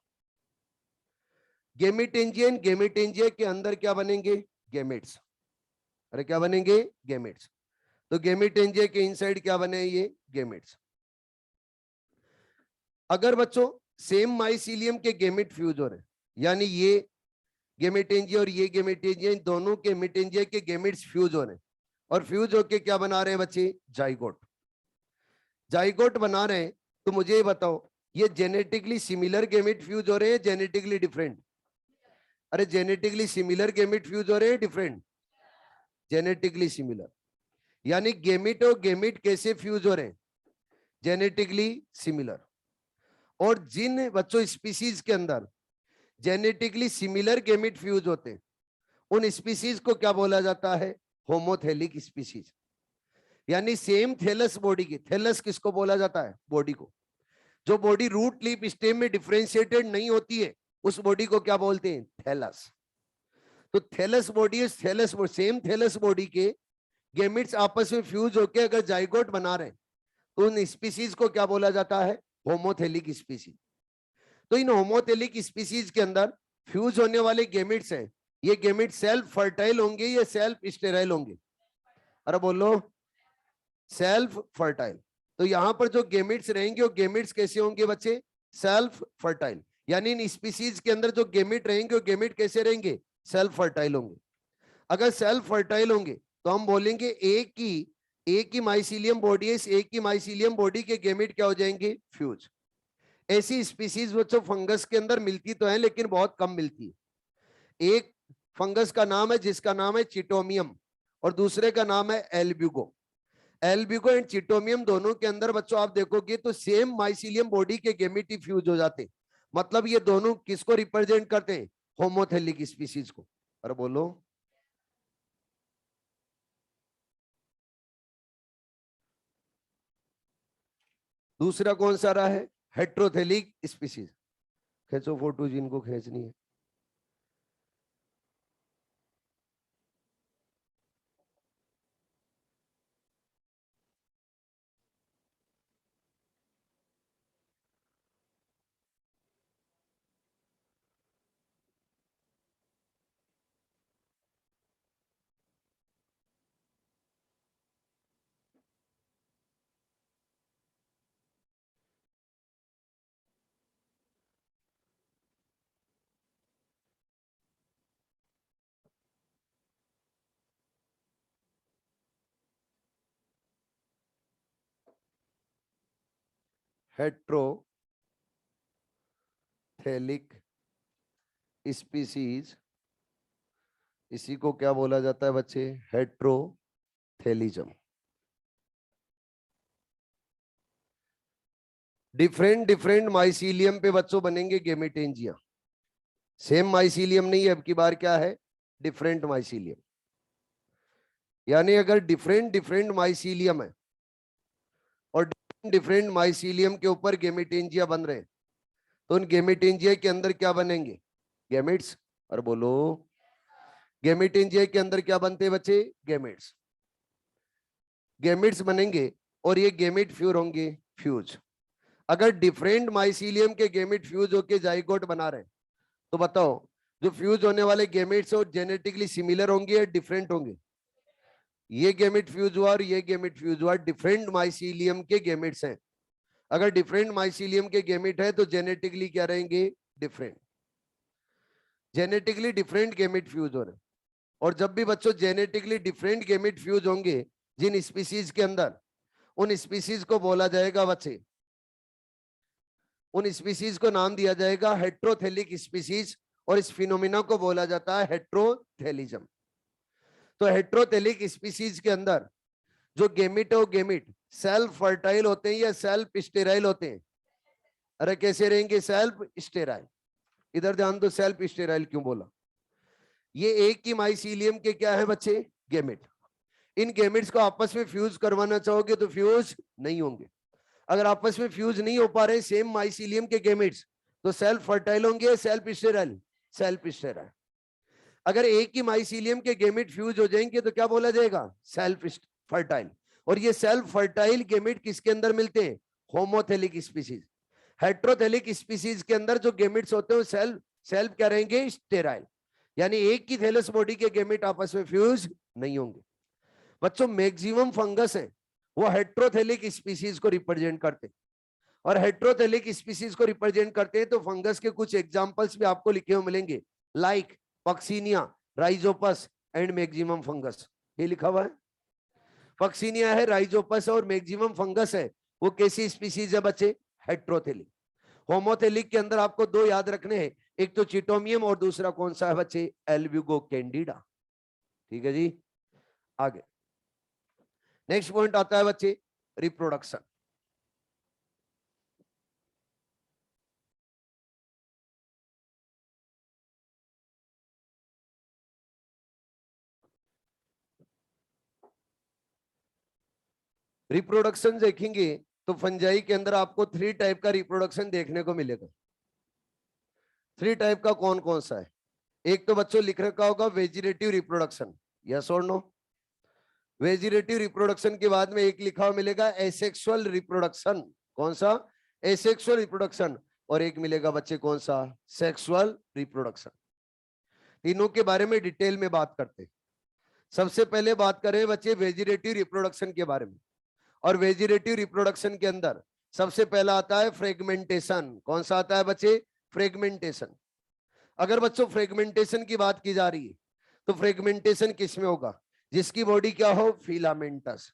गेमेटेंजिया, गेमेटेंजिया के अंदर क्या बनेंगे? गेमेट्स। अरे क्या बनेंगे? गेमेट्स। तो गेमेटेंजिया के इनसाइड क्या बने? ये गेमेट्स। अगर बच्चों सेम माइसीलियम के गेमेट फ्यूज हो रहे, यानी ये गेमेटेंजिया और ये गेमेटेंजिया, इन दोनों के गेमेटेंजिया के गेमेट्स फ्यूज हो रहे हैं, और फ्यूज होके क्या बना रहे हैं बच्चे? जाइगोट। जाइगोट बना रहे हैं, तो मुझे ये बताओ, ये जेनेटिकली सिमिलर गेमेट फ्यूज हो रहे हैं, जेनेटिकली डिफरेंट? अरे जेनेटिकली सिमिलर गेमेट फ्यूज हो रहे हैं, डिफरेंट? Genetically similar. यानी गेमिट और गेमिट कैसे फ्यूज हो रहे हैं? Genetically similar. और जिन बच्चों स्पीसीज के अंदर जेनेटिकली सिमिलर गेमिट फ्यूज होते हैं, उन स्पीसीज को क्या बोला जाता है? होमोथेलिक स्पीसीज। यानी सेम थैलस बॉडी की, थैलस किसको बोला जाता है? बॉडी को। जो बॉडी रूट लीफ स्टेम में डिफरेंशिएटेड नहीं होती है, उस बॉडी को क्या बोलते हैं? थैलस। तो thallus body, thallus same thallus body के गेमिट्स आपस में फ्यूज होके अगर जाइगोट बना रहे तो उन स्पीसीज को क्या बोला जाता है? होमोथेलिक स्पीसीज। तो इन होमोथेलिक स्पीसीज के अंदर फ्यूज होने वाले गेमिट्स हैं, ये गेमिट सेल्फ फर्टाइल होंगे या सेल्फ स्टेराइल होंगे? अरे बोलो, सेल्फ फर्टाइल। तो यहां पर जो गेमिट्स रहेंगे वो गेमिट्स कैसे होंगे बच्चे? Self fertile. यानी इन स्पीसीज के अंदर जो गेमिट रहेंगे वो गेमिट कैसे रहेंगे? सेल्फ फर्टाइल होंगे। अगर सेल्फ फर्टाइल होंगे तो हम बोलेंगे एक ही माइसीलियम बॉडी है, इस एक ही माइसीलियम बॉडी के गेमिट क्या हो जाएंगे? फ्यूज। ऐसी स्पीसीज बच्चों फंगस के अंदर मिलती तो है लेकिन बहुत कम मिलती है। एक फंगस का नाम है जिसका नाम है चिटोमियम और दूसरे का नाम है एल्ब्यूगो। एल्ब्यूगो एंड चिटोमियम दोनों के अंदर बच्चों आप देखोगे तो सेम माइसीलियम बॉडी के गेमिट ही फ्यूज हो जाते हैं। मतलब ये दोनों किसको रिप्रेजेंट करते हैं? होमोथेलिक स्पीसीज को। और बोलो, दूसरा कौन सा रहा है? हेट्रोथेलिक स्पीसीज। खींचो फोटो जिनको खींचनी है। हेट्रोथेलिक स्पीसीज, इसी को क्या बोला जाता है बच्चे? हेट्रोथेलिज्म। डिफरेंट डिफरेंट माइसीलियम पे बच्चों बनेंगे गेमेटेंजिया। सेम माइसीलियम नहीं है, अब की बार क्या है? Different mycelium. यानी अगर डिफरेंट डिफरेंट माइसीलियम है और डिफरेंट माइसीलियम के ऊपर गेमेटेंजिया बन रहे हैं तो उन गेमेटेंजिया के अंदर क्या बनेंगे? गेमिट्स। और बोलो, गेमेटेंजिया के अंदर क्या बनते हैं बच्चे? गेमिट्स। गेमिट्स बनेंगे और ये गेमिट फ्यूज होंगे, फ्यूज। अगर डिफरेंट माइसीलियम के गेमिट फ्यूज होके जाइगोट बना रहे हैं तो बताओ, जो फ्यूज होने वाले गेमिट्स है वो जेनेटिकली सिमिलर होंगे या डिफरेंट होंगे? ये गेमिट फ्यूज हुआ और ये गेमिट फ्यूज हुआ, डिफरेंट माइसीलियम के गेमिट्स हैं। अगर डिफरेंट माइसीलियम के गेमिट है तो जेनेटिकली क्या रहेंगे? Different. Genetically different gamete fuse हो रहे हैं। और जब भी बच्चों जेनेटिकली डिफरेंट गेमिट फ्यूज होंगे जिन स्पीसीज के अंदर, उन स्पीसीज को बोला जाएगा बच्चे, उन स्पीसीज को नाम दिया जाएगा हेट्रोथेलिक स्पीसीज और इस फिनोमिना को बोला जाता है हेट्रोथेलिज्म। तो हेट्रोथेलिक स्पीसीज के अंदर जो गेमिट है वो गेमिट सेल्फ फर्टाइल होते हैं या सेल्फ स्टेराइल होते हैं? अरे कैसे रहेंगे? Self sterile. इधर ध्यान दो, सेल्फ स्टेराइल क्यों बोला? ये एक ही माइसीलियम के क्या है बच्चे? गेमिट। इन गेमिट्स को आपस में फ्यूज करवाना चाहोगे तो फ्यूज नहीं होंगे। अगर आपस में फ्यूज नहीं हो पा रहे सेम माइसीलियम के गेमिट्स तो सेल्फ फर्टाइल होंगे, सेल्फ स्टेराइल? Self sterile. अगर एक ही माइसीलियम के गेमिट फ्यूज हो जाएंगे तो क्या बोला जाएगा? Self fertile. और ये सेल्फ फर्टाइल गेमिट किसके अंदर मिलते हैं? होमोथेलिक स्पीसीज। हेट्रोथेलिक स्पीसीज के अंदर जो गेमिट्स होते हैं सेल्फ सेल्फ क्या रहेंगे? स्टेराइल। यानी एक ही थैलस बॉडी के गेमिट आपस में फ्यूज नहीं होंगे। बच्चों मैक्सिमम फंगस है वो हेट्रोथेलिक स्पीसीज को रिप्रेजेंट करते हैं और हेट्रोथेलिक स्पीसीज को रिप्रेजेंट करते हैं तो फंगस के कुछ एग्जांपल्स भी आपको लिखे हुए मिलेंगे, like Puccinia, Rhizopus and maximum fungus. ये लिखा हुआ है। पक्सीनिया है, राइजोपस और मैक्सिमम फंगस है, वो कैसी स्पीसीज है बच्चे? हेट्रोथेलिक। होमोथेलिक के अंदर आपको दो याद रखने हैं, एक तो चिटोमियम और दूसरा कौन सा है बच्चे? Albugo Candida. ठीक है जी, आगे नेक्स्ट पॉइंट आता है बच्चे रिप्रोडक्शन। रिप्रोडक्शन देखेंगे तो फंजाई के अंदर आपको 3 टाइप का रिप्रोडक्शन देखने को मिलेगा। 3 टाइप का कौन कौन सा है? एक तो बच्चों लिख रखा होगा वेजिटेटिव रिप्रोडक्शन, यस और नो? वेजिटेटिव रिप्रोडक्शन के बाद में एक लिखा हुआ मिलेगा एसेक्सुअल रिप्रोडक्शन। कौन सा? Asexual reproduction. और एक मिलेगा बच्चे कौन सा? Sexual reproduction. तीनों के बारे में डिटेल में बात करते हैं। सबसे पहले बात करें बच्चे वेजिटेटिव रिप्रोडक्शन के बारे में। और वेजिटेटिव रिप्रोडक्शन के अंदर सबसे पहला आता है फ्रेगमेंटेशन। कौन सा आता है बच्चे? फ्रेगमेंटेशन। अगर बच्चों फ्रेगमेंटेशन की बात की जा रही है तो फ्रेगमेंटेशन किसमें होगा? जिसकी बॉडी क्या हो? फिलामेंटस।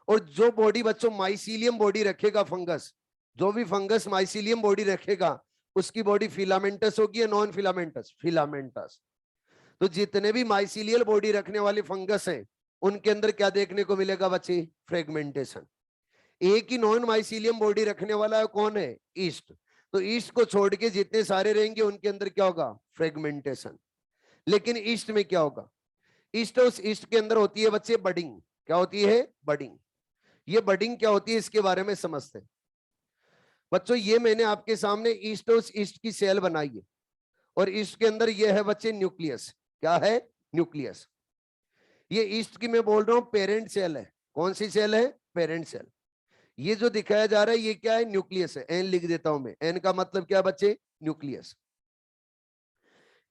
और जो बॉडी बच्चों माइसीलियम बॉडी रखेगा, फंगस, जो भी फंगस माइसीलियम बॉडी रखेगा उसकी बॉडी फिलामेंटस होगी या नॉन फिलामेंटस? फिलामेंटस। तो जितने भी माइसीलियल बॉडी रखने वाले फंगस हैं उनके अंदर क्या देखने को मिलेगा बच्चे? फ्रेगमेंटेशन। एक ही नॉन माइसीलियम बॉडी रखने वाला है, कौन है? ईस्ट। तो ईस्ट को छोड़ के जितने सारे रहेंगे उनके अंदर क्या होगा? फ्रेगमेंटेशन। लेकिन ईस्ट में क्या होगा? ईस्ट, उस ईस्ट के अंदर होती है बच्चे बडिंग। क्या होती है? बडिंग। ये बडिंग क्या होती है इसके बारे में समझते हैं बच्चों। ये मैंने आपके सामने ईस्ट, उस ईस्ट की सेल बनाई है और ईस्ट के अंदर ये है बच्चे न्यूक्लियस। क्या है? न्यूक्लियस। ये ईस्ट की मैं बोल रहा हूं पेरेंट सेल है। कौन सी सेल है? Parent cell. ये जो दिखाया जा रहा है ये क्या है? न्यूक्लियस है। एन लिख देता हूं मैं। एन का मतलब क्या बच्चे? न्यूक्लियस।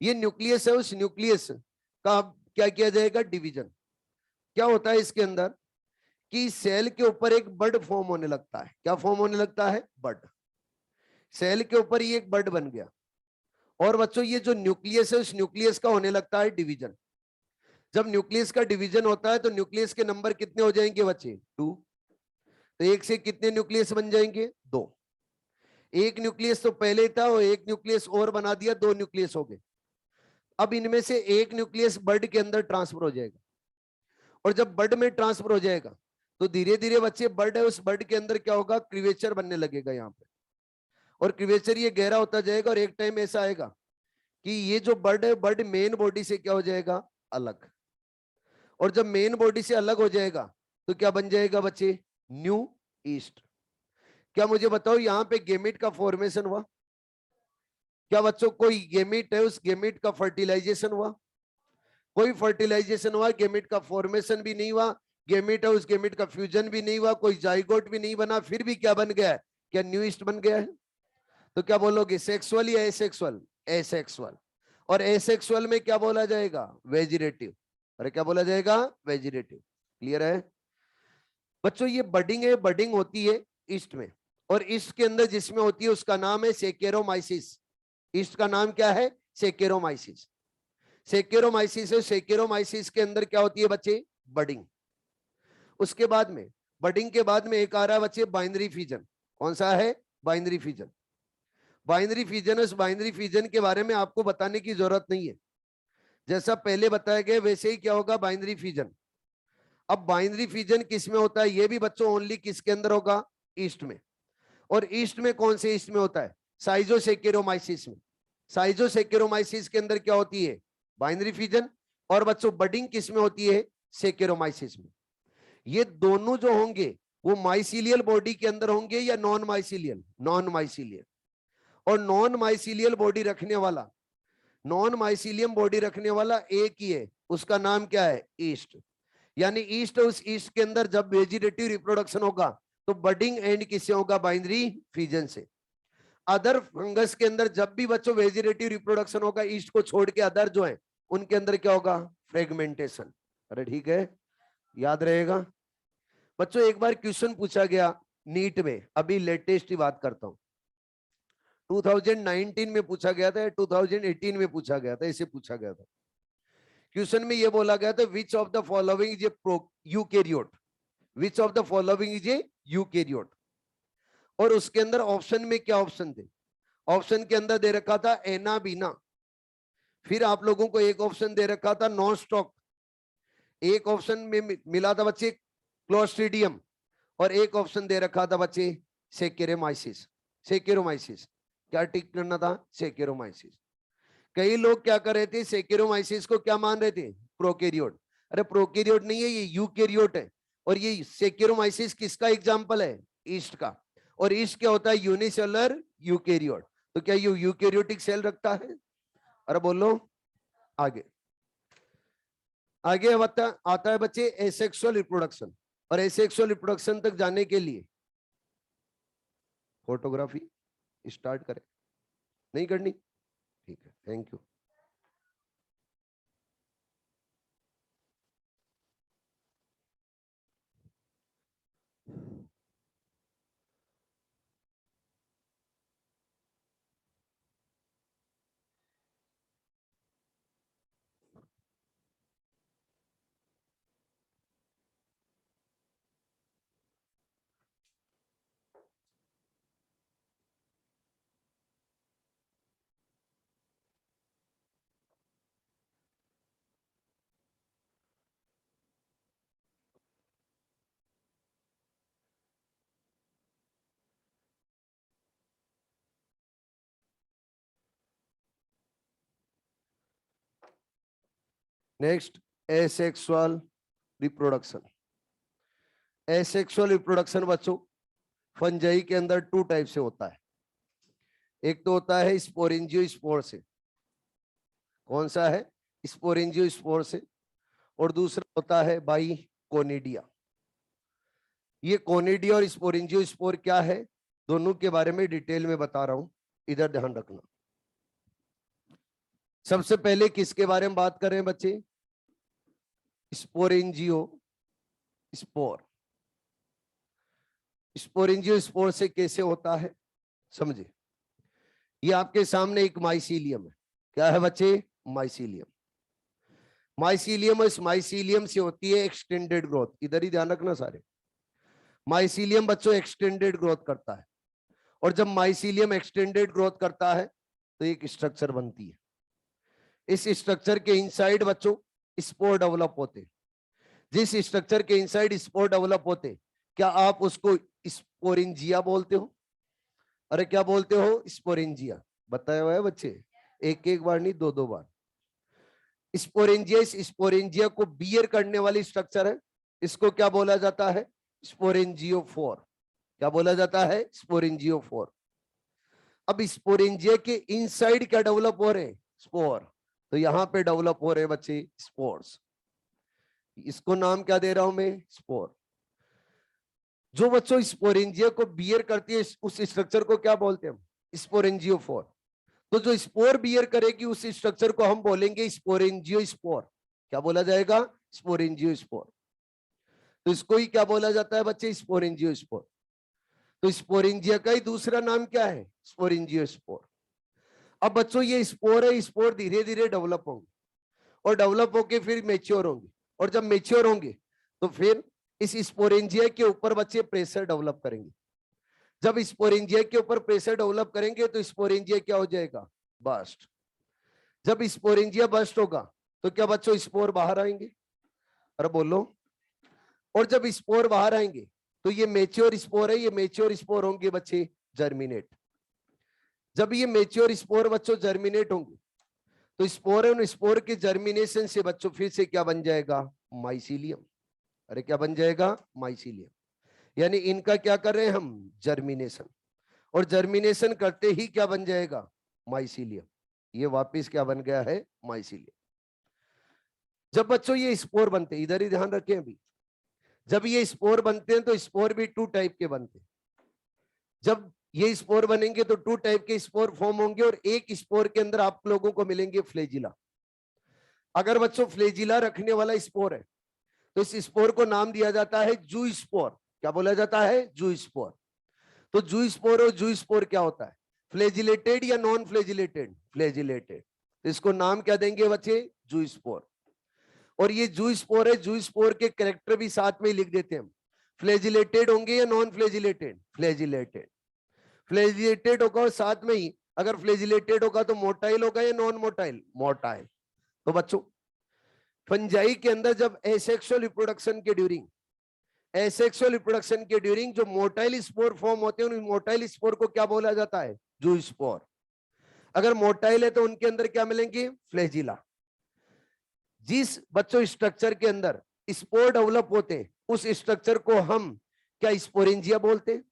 ये न्यूक्लियस है। उस न्यूक्लियस का क्या किया जाएगा? डिवीजन। क्या होता है इसके अंदर कि सेल के ऊपर एक बड फॉर्म होने लगता है। क्या फॉर्म होने लगता है? बड। सेल के ऊपर ये एक बड बन गया। और बच्चों ये जो न्यूक्लियस है उस न्यूक्लियस का होने लगता है डिवीजन। जब न्यूक्लियस का डिवीजन होता है तो न्यूक्लियस के नंबर कितने हो जाएंगे बच्चे? 2। तो एक से कितने न्यूक्लियस बन जाएंगे? 2। एक न्यूक्लियस तो पहले था और एक न्यूक्लियस और बना दिया, 2 न्यूक्लियस हो गए। अब इनमें से एक न्यूक्लियस बड के अंदर ट्रांसफर हो जाएगा। और जब बड में ट्रांसफर हो जाएगा तो धीरे धीरे बच्चे बड है, उस बड के अंदर क्या होगा? क्रिवेचर बनने लगेगा यहाँ पे। और क्रिवेचर ये गहरा होता जाएगा और एक टाइम ऐसा आएगा कि ये जो बड है, बड मेन बॉडी से क्या हो जाएगा? अलग। और जब मेन बॉडी से अलग हो जाएगा तो क्या बन जाएगा बच्चे? New east. क्या मुझे बताओ यहाँ पे गेमिट का फॉर्मेशन हुआ? क्या बच्चों कोई गेमिट है, उस गेमिट का फर्टिलाइजेशन हुआ? कोई फर्टिलाइजेशन हुआ? गेमिट का फॉर्मेशन भी नहीं हुआ। गेमिट है, उस गेमिट का फ्यूजन भी नहीं हुआ, कोई जाइगोट भी नहीं बना, फिर भी क्या बन गया है? क्या न्यू ईस्ट बन गया है? तो क्या बोलोगे? सेक्सुअल या एसेक्सुअल? एसेक्सुअल। और एसेक्सुअल में क्या बोला जाएगा? वेजिटेटिव। अरे क्या बोला जाएगा? वेजिटेटिव। क्लियर है बच्चों? ये बडिंग है, बडिंग होती है ईस्ट में। और ईस्ट के अंदर जिसमें होती है उसका नाम है सेकेरोमाइसिस। ईस्ट का नाम क्या है? सेकेरोमाइसिस। सेकेरोमाइसिस है। सेकेरोमाइसिस के अंदर क्या होती है बच्चे? बडिंग। उसके बाद में, बडिंग के बाद में एक आ रहा है बच्चे बाइनरी फिजन। कौन सा है? Binary fission. बाइनरी फिजन, उस बाइनरी फिजन के बारे में आपको बताने की जरूरत नहीं है। जैसा पहले बताया गया वैसे ही क्या होगा? Binary fission. अब बाइनरी फिजन किस में होता है? ये भी बच्चों ओनली किसके अंदर होगा? ईस्ट में। और ईस्ट में कौन से ईस्ट में होता है? साइजोसेकेरोमाइसिस में। साइजोसेकेरोमाइसिस के अंदर क्या होती है? Binary fission. और बच्चों बडिंग किस में होती है? सेकेरोमाइसिस में। ये दोनों जो होंगे वो माइसीलियल बॉडी के अंदर होंगे या नॉन माइसीलियल? Non mycelial. और नॉन माइसीलियल बॉडी रखने वाला, नॉन माइसीलियम बॉडी रखने वाला एक ही है, उसका नाम क्या है? ईस्ट। यानी ईस्ट, उस ईस्ट के अंदर जब वेजिटेटिव रिप्रोडक्शन होगा तो बडिंग एंड किससे होगा? बाइनरी फिजन से। अदर फंगस के अंदर जब भी बच्चों वेजिटेटिव रिप्रोडक्शन होगा ईस्ट को छोड़ के अदर जो है उनके अंदर क्या होगा? फ्रेगमेंटेशन। अरे ठीक है, याद रहेगा बच्चों। एक बार क्वेश्चन पूछा गया नीट में, अभी लेटेस्ट की बात करता हूं, 2019 में पूछा गया था, 2018 में पूछा गया था, इसे पूछा गया था। क्वेश्चन में यह बोला गया था which of the following is a eukaryote. Which of the following is a eukaryote. और उसके अंदर ऑप्शन में क्या ऑप्शन थे? ऑप्शन के अंदर दे रखा था एनाबीना। फिर आप लोगों को एक ऑप्शन दे रखा था नॉन स्टॉक। एक ऑप्शन में मिला था बच्चे क्लोस्ट्रीडियम। और एक ऑप्शन दे रखा था बच्चे सेकेरोमाइसिस। सेकेरोमाइसिस क्या टिक करना था? सेकेरोमाइसिस। कई लोग क्या कर रहे थे? सेकेरोमाइसिस को क्या मान रहे थे? प्रोकैरियोट। अरे प्रोकैरियोट नहीं है, ये यूकैरियोट है। और ये सेकेरोमाइसिस किसका एग्जांपल है? ईस्ट का। और ईस्ट क्या होता है? Unicellular eukaryote. तो क्या ये यूकैरियोटिक सेल रखता है? अरे बोलो आगे। आगे आता है बच्चे एसेक्सुअल रिप्रोडक्शन। और एसेक्सुअल रिप्रोडक्शन तक जाने के लिए फोटोग्राफी स्टार्ट करें, नहीं करनी? ठीक है, thank you. Next, asexual reproduction. Asexual reproduction बच्चों फंजाई के अंदर 2 टाइप से होता है। एक तो होता है स्पोरेंजियो स्पोर से। कौन सा है? स्पोरेंजियो स्पोर से। और दूसरा होता है बाई कोनिडिया। ये कोनिडिया और स्पोरेंजियो स्पोर क्या है, दोनों के बारे में डिटेल में बता रहा हूं, इधर ध्यान रखना। सबसे पहले किसके बारे में बात कर रहे हैं बच्चे? स्पोरेंजियो स्पोर। स्पोरेंजियो स्पोर से कैसे होता है समझे। ये आपके सामने एक माइसीलियम है। क्या है बच्चे? माइसीलियम। माइसीलियम, और इस माइसीलियम से होती है एक्सटेंडेड ग्रोथ। इधर ही ध्यान रखना सारे। माइसीलियम बच्चों एक्सटेंडेड ग्रोथ करता है, और जब माइसीलियम एक्सटेंडेड ग्रोथ करता है तो एक स्ट्रक्चर बनती है। इस स्ट्रक्चर के इनसाइड बच्चों स्पोर डेवलप होते हैं। जिस स्ट्रक्चर के इनसाइड स्पोर डेवलप होते, क्या आप उसको स्पोरेंजिया बोलते हो? अरे क्या बोलते हो? स्पोरेंजिया। बताया हुआ है बच्चे, एक एक बार नहीं, 2-2 बार। स्पोरेंजिया, इस स्पोरेंजिया को बियर करने वाली स्ट्रक्चर है, इसको क्या बोला जाता है? स्पोरेंजियोफोर। क्या बोला जाता है? स्पोरेंजियोफोर। अब स्पोरेंजिया के इनसाइड क्या डेवलप हो रहे हैं? स्पोर। तो यहां पे डेवलप हो रहे हैं बच्चे स्पोर्स। इसको नाम क्या दे रहा हूं मैं? स्पोर। जो बच्चों स्पोरेंजिया को बियर करती है उस स्ट्रक्चर को क्या बोलते हैं? स्पोरेंजियोफोर। तो जो स्पोर बियर करेगी उस स्ट्रक्चर को हम बोलेंगे स्पोरेंजियो स्पोर। क्या बोला जाएगा? स्पोरेंजियो स्पोर। तो इसको ही क्या बोला जाता है बच्चे? स्पोरेंजियो स्पोर। तो स्पोरेंजिया का ही दूसरा नाम क्या है? स्पोरेंजियो स्पोर। अब बच्चों ये स्पोर है, स्पोर धीरे धीरे डेवलप होंगे, और डेवलप होके फिर मेच्योर होंगे, और जब मेच्योर होंगे तो फिर इस स्पोरेंजिया के ऊपर बच्चे प्रेशर डेवलप करेंगे। जब स्पोरेंजिया के ऊपर प्रेशर डेवलप करेंगे तो स्पोरेंजिया क्या हो जाएगा? बस्ट। जब स्पोरेंजिया बस्ट होगा तो क्या बच्चों स्पोर बाहर आएंगे? अरे बोलो। और जब स्पोर बाहर आएंगे तो ये मेच्योर स्पोर है, ये मेच्योर स्पोर होंगे बच्चे जर्मिनेट। जब ये मेच्योर स्पोर बच्चों जर्मिनेट होंगे तो स्पोर है, उन स्पोर के जर्मिनेशन से बच्चों फिर से क्या बन जाएगा? माइसीलियम। अरे क्या बन जाएगा? माइसीलियम। यानी इनका क्या कर रहे हैं हम? जर्मिनेशन। और जर्मिनेशन करते ही क्या बन जाएगा? माइसीलियम। ये वापस क्या बन गया है? माइसीलियम। जब बच्चों ये स्पोर बनते, इधर ही ध्यान रखें अभी, जब ये स्पोर बनते हैं तो स्पोर भी 2 टाइप के बनते हैं। जब ये स्पोर बनेंगे तो 2 टाइप के स्पोर फॉर्म होंगे, और एक स्पोर के अंदर आप लोगों को मिलेंगे फ्लैजिला। अगर बच्चों फ्लैजिला रखने वाला स्पोर है तो इस स्पोर को नाम दिया जाता है जू स्पोर। क्या बोला जाता है? जू स्पोर। तो जू स्पोर और जू स्पोर क्या होता है? फ्लैजिलेटेड या नॉन फ्लैजिलेटेड? फ्लैजिलेटेड। तो इसको नाम क्या देंगे बच्चे? जू स्पोर। और ये जू स्पोर है, जू स्पोर के कैरेक्टर भी साथ में ही लिख देते हैं हम। फ्लैजिलेटेड होंगे या नॉन फ्लैजिलेटेड? फ्लैजिलेटेड। फ्लैजिलेटेड होगा, और साथ में ही अगर फ्लैजिलेटेड होगा तो मोटाइल होगा या नॉन मोटाइल? मोटाइल। तो बच्चों फंजाई के अंदर जब एसेक्सुअल रिप्रोडक्शन के ड्यूरिंग, एसेक्सुअल रिप्रोडक्शन के ड्यूरिंग जो मोटाइल स्पोर फॉर्म होते हैं, उन मोटाइल स्पोर को क्या बोला जाता है? जू स्पोर। अगर मोटाइल है तो उनके अंदर क्या मिलेंगे? फ्लैजिला। जिस बच्चों स्ट्रक्चर के अंदर स्पोर डेवलप होते हैं उस स्ट्रक्चर को हम क्या स्पोरेंजिया बोलते हैं।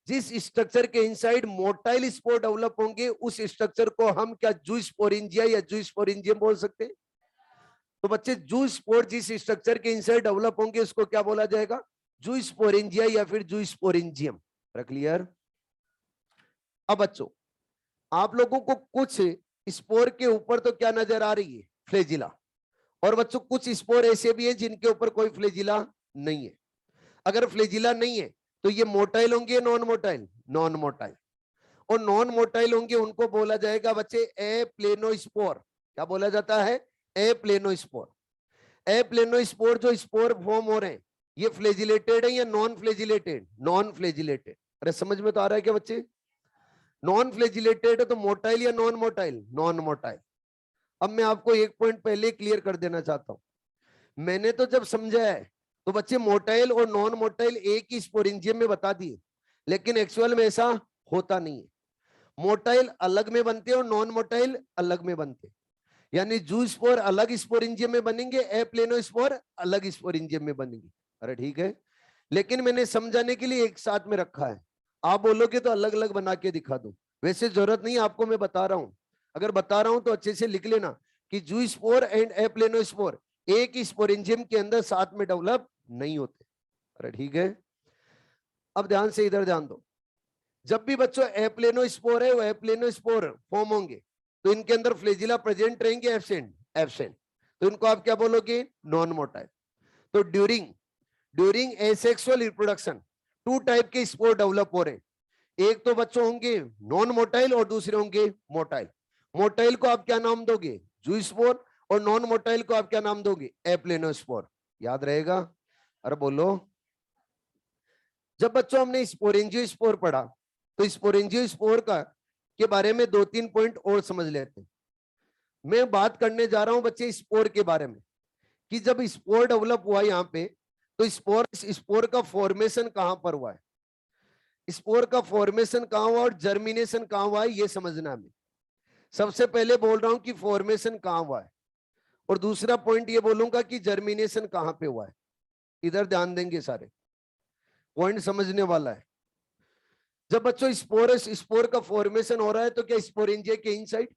जिस स्ट्रक्चर के इनसाइड मोटाइल स्पोर डेवलप होंगे उस स्ट्रक्चर को हम क्या जू स्पोरेंजिया या जू स्पोरेंजियम बोल सकते हैं। तो बच्चे जू स्पोर जिस स्ट्रक्चर के इनसाइड डेवलप होंगे उसको क्या बोला जाएगा? जू स्पोरेंजिया या फिर जू स्पोरेंजियम। क्लियर? अब बच्चों आप लोगों को कुछ स्पोर के ऊपर तो क्या नजर आ रही है? फ्लेजिला। और बच्चों कुछ स्पोर ऐसे भी हैं जिनके ऊपर कोई फ्लेजिला नहीं है। अगर फ्लेजिला नहीं है तो ये मोटाइल होंगे, नॉन मोटाइल? Non motile. और नॉन मोटाइल होंगे उनको बोला जाएगा बच्चे ए प्लेनोस्पोर। क्या बोला जाता है? ए प्लेनोस्पोर। ए प्लेनोस्पोर जो स्पोर फॉर्म हो रहे हैं ये फ्लेजिलेटेड है या नॉन फ्लेजिलेटेड? Non flagellated. अरे समझ में तो आ रहा है क्या बच्चे? नॉन फ्लेजिलेटेड है तो मोटाइल या नॉन मोटाइल? Non motile. अब मैं आपको एक पॉइंट पहले क्लियर कर देना चाहता हूं। मैंने तो जब समझा है तो बच्चे मोटाइल और नॉन मोटाइल एक ही स्पोरेंजियम में बता दिए, लेकिन एक्चुअल में ऐसा होता नहीं है। मोटाइल अलग में बनते हैं और नॉन मोटाइल अलग में बनते हैं। यानी जू स्पोर अलग स्पोरेंजियम में बनेंगे, ए प्लेनोस्पोर अलग स्पोरेंजियम में बनेंगे। अरे ठीक है, लेकिन मैंने समझाने के लिए एक साथ में रखा है। आप बोलोगे तो अलग अलग बना के दिखा दूं, वैसे जरूरत नहीं, आपको मैं बता रहा हूं। अगर बता रहा हूं तो अच्छे से लिख लेना कि जू स्पोर एंड ए प्लेनोस्पोर एक ही स्पोरेंजियम के अंदर साथ में डेवलप नहीं होते। अरे ठीक है, अब ध्यान से इधर ध्यान दो। जब भी बच्चों एप्लेनोस्पोर है वो एप्लेनोस्पोर फॉर्म होंगे तो इनके अंदर फ्लेजिला प्रेजेंट रहेंगे, एब्सेंट? एब्सेंट। तो इनको आप क्या बोलोगे? Non motile. तो during during asexual reproduction two type के स्पोर डेवलप हो रहे हैं। एक तो बच्चों होंगे नॉन मोटाइल और दूसरे होंगे मोटाइल। मोटाइल को आप क्या नाम दोगे? जू स्पोर। और नॉन मोटाइल को आप क्या नाम दोगे? एप्लेनोस्पोर। याद रहेगा? अरे बोलो। जब बच्चों हमने स्पोरेंजियोस्पोर पढ़ा तो स्पोरेंजियोस्पोर का के बारे में दो तीन पॉइंट और समझ लेते हैं। मैं बात करने जा रहा हूं बच्चे स्पोर के बारे में कि जब स्पोर डेवलप हुआ यहाँ पे तो स्पोर का फॉर्मेशन कहां पर हुआ है, स्पोर का फॉर्मेशन कहां हुआ और जर्मिनेशन कहां हुआ है, ये समझना है। सबसे पहले बोल रहा हूं कि फॉर्मेशन कहां हुआ है और दूसरा पॉइंट ये बोलूंगा कि जर्मिनेशन कहां पे हुआ है। इधर ध्यान देंगे, सारे पॉइंट समझने वाला है। जब बच्चों स्पोर का फॉर्मेशन हो रहा है तो क्या स्पोरेंजिया के इनसाइड?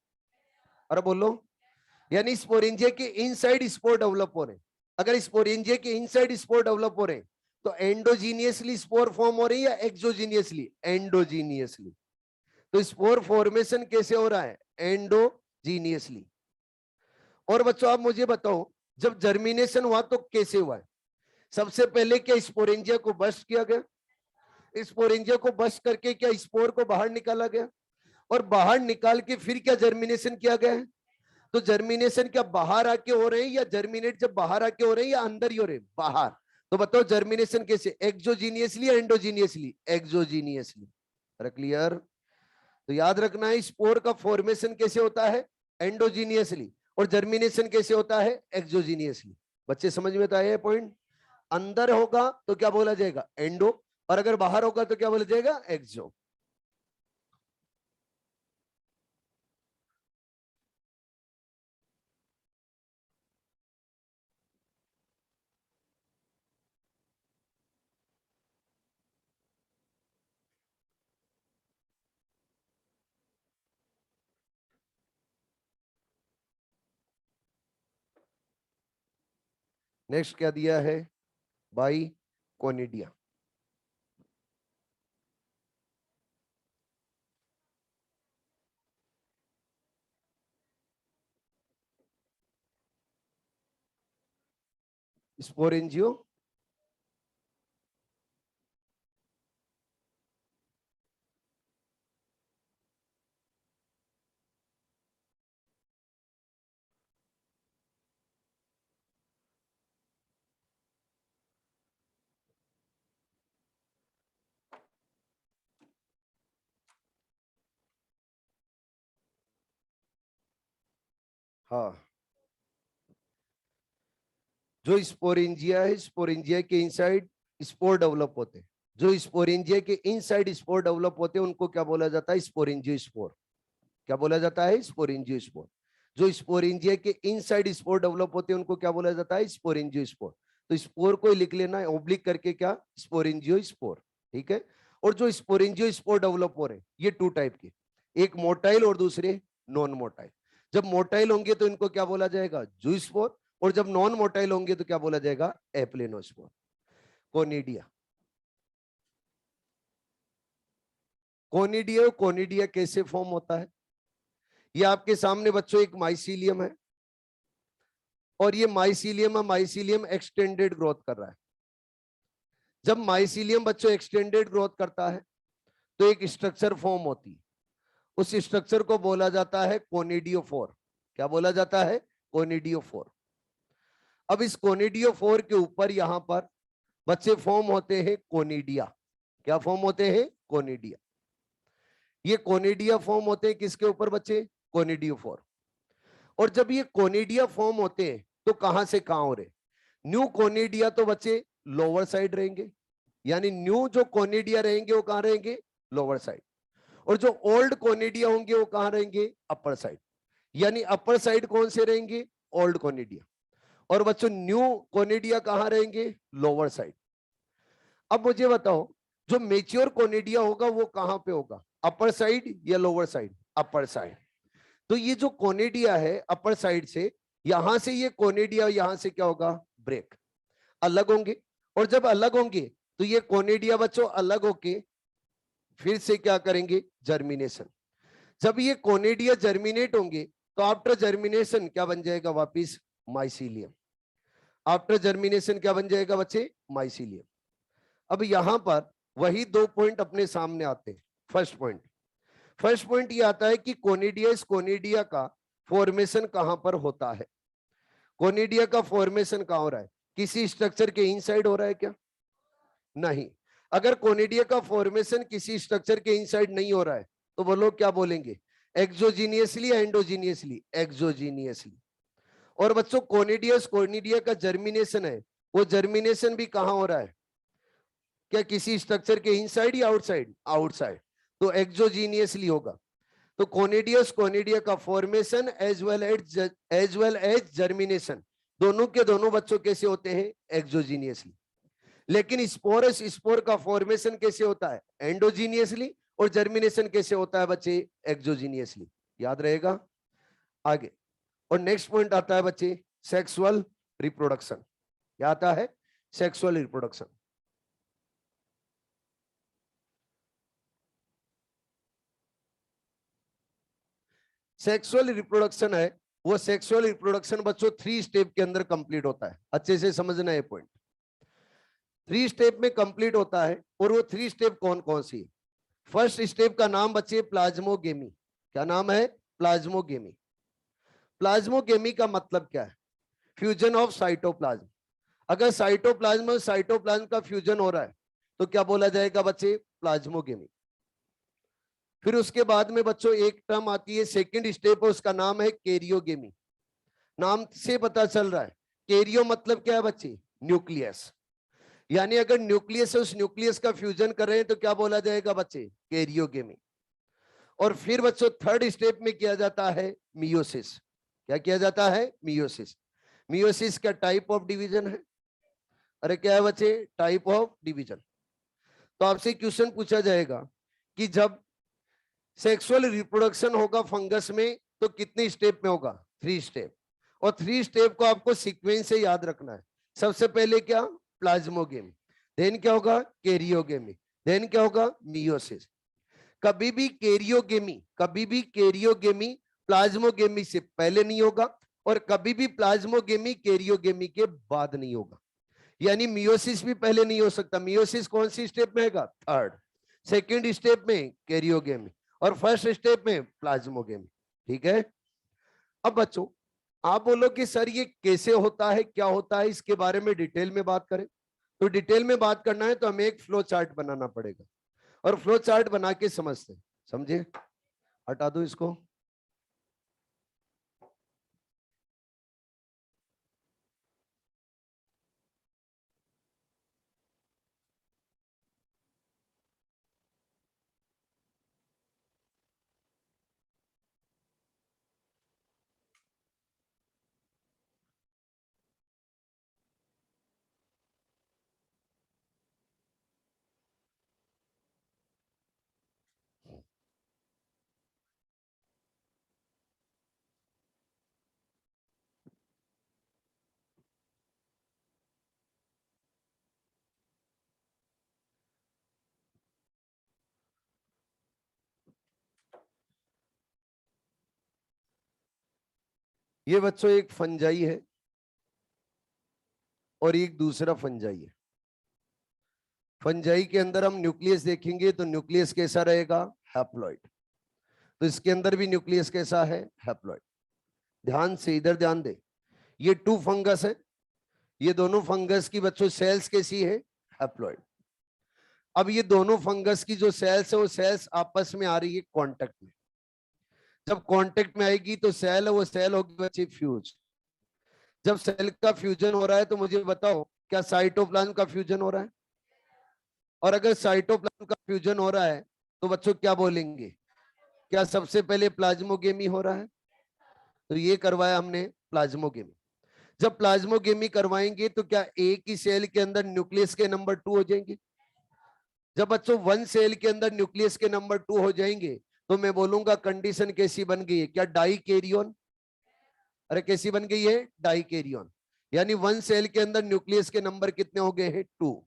अरे बोलो। यानी स्पोरेंजिया के इनसाइड स्पोर डेवलप हो रहे हैं। अगर स्पोरेंजिया के इनसाइड स्पोर डेवलप हो रहे हैं तो एंडोजीनियसली स्पोर फॉर्म हो रही है या एक्सोजीनियसली? एंडोजीनियसली। तो स्पोर फॉर्मेशन कैसे हो रहा है? एंडोजीनियसली। और बच्चों आप मुझे बताओ जब जर्मिनेशन हुआ तो कैसे हुआ है? सबसे पहले क्या स्पोरेंजिया को बस्ट किया गया? स्पोरेंजिया को बस्ट करके क्या स्पोर को बाहर निकाला गया? और बाहर निकाल के फिर क्या जर्मिनेशन किया गया है? तो जर्मिनेशन क्या बाहर आके हो रहे हैं या जर्मिनेट जब बाहर आके हो रहे हैं या अंदर ही हो रहे हैं? बाहर। तो बताओ जर्मिनेशन कैसे? एक्सोजीनियसली या एंडोजीनियसली? एक्सोजीनियसली। क्लियर? तो याद रखना है स्पोर का फॉर्मेशन कैसे होता है? एंडोजीनियसली। और जर्मिनेशन कैसे होता है? एक्सोजीनियसली। बच्चे समझ में तो आया पॉइंट? अंदर होगा तो क्या बोला जाएगा? एंडो। और अगर बाहर होगा तो क्या बोला जाएगा? एक्सो। नेक्स्ट क्या दिया है? By conidia. स्पोरेंजियो हाँ, जो स्पोरेंजिया है स्पोरेंजिया के इनसाइड स्पोर डेवलप होते हैं। जो स्पोरेंजिया के इनसाइड स्पोर डेवलप होते हैं उनको क्या बोला जाता है? स्पोरेंजियो स्पोर। क्या बोला जाता है? स्पोरेंजियो स्पोर। जो स्पोरेंजिया के इनसाइड स्पोर डेवलप होते हैं उनको क्या बोला जाता है? स्पोरेंजियो स्पोर। तो स्पोर को लिख लेना है ओब्लिक करके, क्या? स्पोरेंजियो स्पोर। ठीक है। और जो स्पोरेंजियो स्पोर डेवलप हो रहे हैं ये टू टाइप के, एक मोटाइल और दूसरे नॉन मोटाइल। जब मोटाइल होंगे तो इनको क्या बोला जाएगा? जू स्पोर। और जब नॉन मोटाइल होंगे तो क्या बोला जाएगा? एप्लेनोस्पोर। कोनिडिया, कोनिडिया, कोनिडिया कैसे फॉर्म होता है? ये आपके सामने बच्चों एक माइसीलियम है और ये माइसीलियम है, माइसीलियम एक्सटेंडेड ग्रोथ कर रहा है। जब माइसीलियम बच्चों एक्सटेंडेड ग्रोथ करता है तो एक स्ट्रक्चर फॉर्म होती है, उस स्ट्रक्चर को बोला जाता है कोनिडियोफोर। क्या बोला जाता है? कोनिडियोफोर। अब इस कोनिडियोफोर के ऊपर यहां पर बच्चे फॉर्म होते हैं कोनिडिया। क्या फॉर्म होते हैं? कोनिडिया। ये कोनिडिया फॉर्म होते हैं किसके ऊपर बच्चे? कोनिडियोफोर। और जब ये कोनिडिया फॉर्म होते हैं तो कहां से कहां हो रहे? न्यू कोनिडिया तो बच्चे लोअर साइड रहेंगे, यानी न्यू जो कोनिडिया रहेंगे वो कहां रहेंगे? Lower side. और जो ओल्ड कोनिडिया होंगे वो कहां रहेंगे? Upper side. यानी अपर साइड कौन से रहेंगे? Old conidia. और बच्चों न्यू कोनिडिया कहां रहेंगे? Lower side. अब मुझे बताओ, जो मेच्योर कोनिडिया होगा वो कहां पे होगा? अपर साइड या लोअर साइड? Upper side. तो ये जो कोनिडिया है अपर साइड से, यहां से ये कोनिडिया यहां से क्या होगा? ब्रेक, अलग होंगे। और जब अलग होंगे तो ये कोनिडिया बच्चों अलग होके फिर से क्या करेंगे? जर्मिनेशन। जब ये कोनिडिया जर्मिनेट होंगे तो आफ्टर जर्मिनेशन क्या बन जाएगा? वापिस माइसीलियम। आफ्टर जर्मिनेशन क्या बन जाएगा बच्चे? माइसीलियम। अब यहां पर वही दो पॉइंट अपने सामने आते हैं। फर्स्ट पॉइंट ये आता है कि कोनिडिया, इस कोनिडिया का फॉर्मेशन कहां पर होता है? कोनिडिया का फॉर्मेशन कहां हो रहा है? किसी स्ट्रक्चर के इनसाइड हो रहा है क्या? नहीं। अगर कोनिडिया का फॉर्मेशन किसी स्ट्रक्चर के इनसाइड नहीं हो रहा है तो वो लोग क्या बोलेंगे? एक्सोजीनियसली या एंडोजीनियसली? एक्सोजीनियसली। और बच्चों कोनिडियस, कोनिडिया का जर्मिनेशन है, वो जर्मिनेशन भी कहां हो रहा है? क्या किसी स्ट्रक्चर के इनसाइड या आउटसाइड? आउटसाइड। तो एक्सोजीनियसली होगा। तो कोनिडियस, कोनिडिया का formation as well as germination, दोनों के दोनों बच्चों कैसे होते हैं? एक्सोजीनियसली। लेकिन स्पोरस, स्पोर का फॉर्मेशन कैसे होता है? एंडोजीनियसली। और जर्मिनेशन कैसे होता है बच्चे? एक्सोजीनियसली। याद रहेगा? आगे। और नेक्स्ट पॉइंट आता है बच्चे सेक्सुअल रिप्रोडक्शन। क्या आता है? Sexual reproduction. सेक्सुअल रिप्रोडक्शन है वो सेक्सुअल रिप्रोडक्शन बच्चों 3 स्टेप के अंदर कंप्लीट होता है। अच्छे से समझना है पॉइंट। 3 स्टेप में कंप्लीट होता है। और वो 3 स्टेप कौन कौन सी है? फर्स्ट स्टेप का नाम बच्चे प्लाज्मोगेमी। क्या नाम है? प्लाज्मोगेमी। प्लाज्मोगेमी का मतलब क्या है? Fusion of cytoplasm. अगर साइटोप्लाज्म और साइटोप्लाज्म का फ्यूजन हो रहा है तो क्या बोला जाएगा बच्चे? प्लाज्मोगेमी। फिर उसके बाद में बच्चों एक टर्म आती है, सेकंड स्टेप है, उसका नाम है कैरियोगेमी। नाम से पता चल रहा है, कैरियो मतलब क्या है बच्चे? न्यूक्लियस। यानी अगर न्यूक्लियस है, उस न्यूक्लियस का फ्यूजन कर रहे हैं तो क्या बोला जाएगा बच्चे? कैरियोगेमी। और फिर बच्चों थर्ड स्टेप में किया जाता है मियोसिस। क्या किया जाता है? मियोसिस। मियोसिस का टाइप ऑफ डिवीजन है। अरे क्या है बच्चे? Type of division. तो आपसे क्वेश्चन पूछा जाएगा कि जब सेक्सुअल रिप्रोडक्शन होगा फंगस में तो कितने स्टेप में होगा? 3 स्टेप। और 3 स्टेप को आपको सीक्वेंस से याद रखना है। सबसे पहले क्या? प्लाज्मोगेमी। देन क्या होगा? कैरियोगेमी। देन क्या होगा? मियोसिस। कभी भी कैरियोगेमी प्लाज्मोगेमी से पहले नहीं होगा और कभी भी प्लाज्मोगेमी कैरियोगेमी के बाद नहीं होगा। यानी मियोसिस भी पहले नहीं हो सकता। मियोसिस कौन सी स्टेप में है? थर्ड। सेकंड स्टेप में कैरियोगेमी और फर्स्ट स्टेप में प्लाज्मोगेमी। ठीक है। अब बच्चों आप बोलो कि सर ये कैसे होता है, क्या होता है, इसके बारे में डिटेल में बात करें। तो डिटेल में बात करना है तो हमें एक फ्लो चार्ट बनाना पड़ेगा और फ्लो चार्ट बना के समझते हैं। समझे? हटा दो इसको। ये बच्चों एक फंजाई है और एक दूसरा फंजाई है। फंजाई के अंदर हम न्यूक्लियस देखेंगे तो न्यूक्लियस कैसा रहेगा, हैप्लॉइड। तो इसके अंदर भी न्यूक्लियस कैसा है, हैप्लॉइड। ध्यान से इधर ध्यान दे, ये टू फंगस है, ये दोनों फंगस की बच्चों सेल्स कैसी है, हैप्लॉइड। अब ये दोनों फंगस की जो सेल्स है वो सेल्स आपस में आ रही है कांटेक्ट में। जब कांटेक्ट में आएगी तो सेल है वो सेल होगी बच्चे फ्यूज। जब सेल का फ्यूजन हो रहा है तो मुझे बताओ क्या साइटोप्लाज्म का फ्यूजन हो रहा है? और अगर साइटोप्लाज्म का फ्यूजन हो रहा है तो बच्चों क्या बोलेंगे, क्या सबसे पहले प्लाज्मोगेमी हो रहा है? तो ये करवाया हमने प्लाज्मोगेमी। जब प्लाज्मोगेमी करवाएंगे तो क्या एक ही सेल के अंदर न्यूक्लियस के नंबर 2 हो जाएंगे? जब बच्चों वन सेल के अंदर न्यूक्लियस के नंबर 2 हो जाएंगे तो मैं बोलूंगा कंडीशन कैसी बन गई है, क्या डाई कैरियन? अरे कैसी बन गई है, डाई कैरियन। यानी वन सेल के अंदर न्यूक्लियस के नंबर कितने हो गए हैं, 2।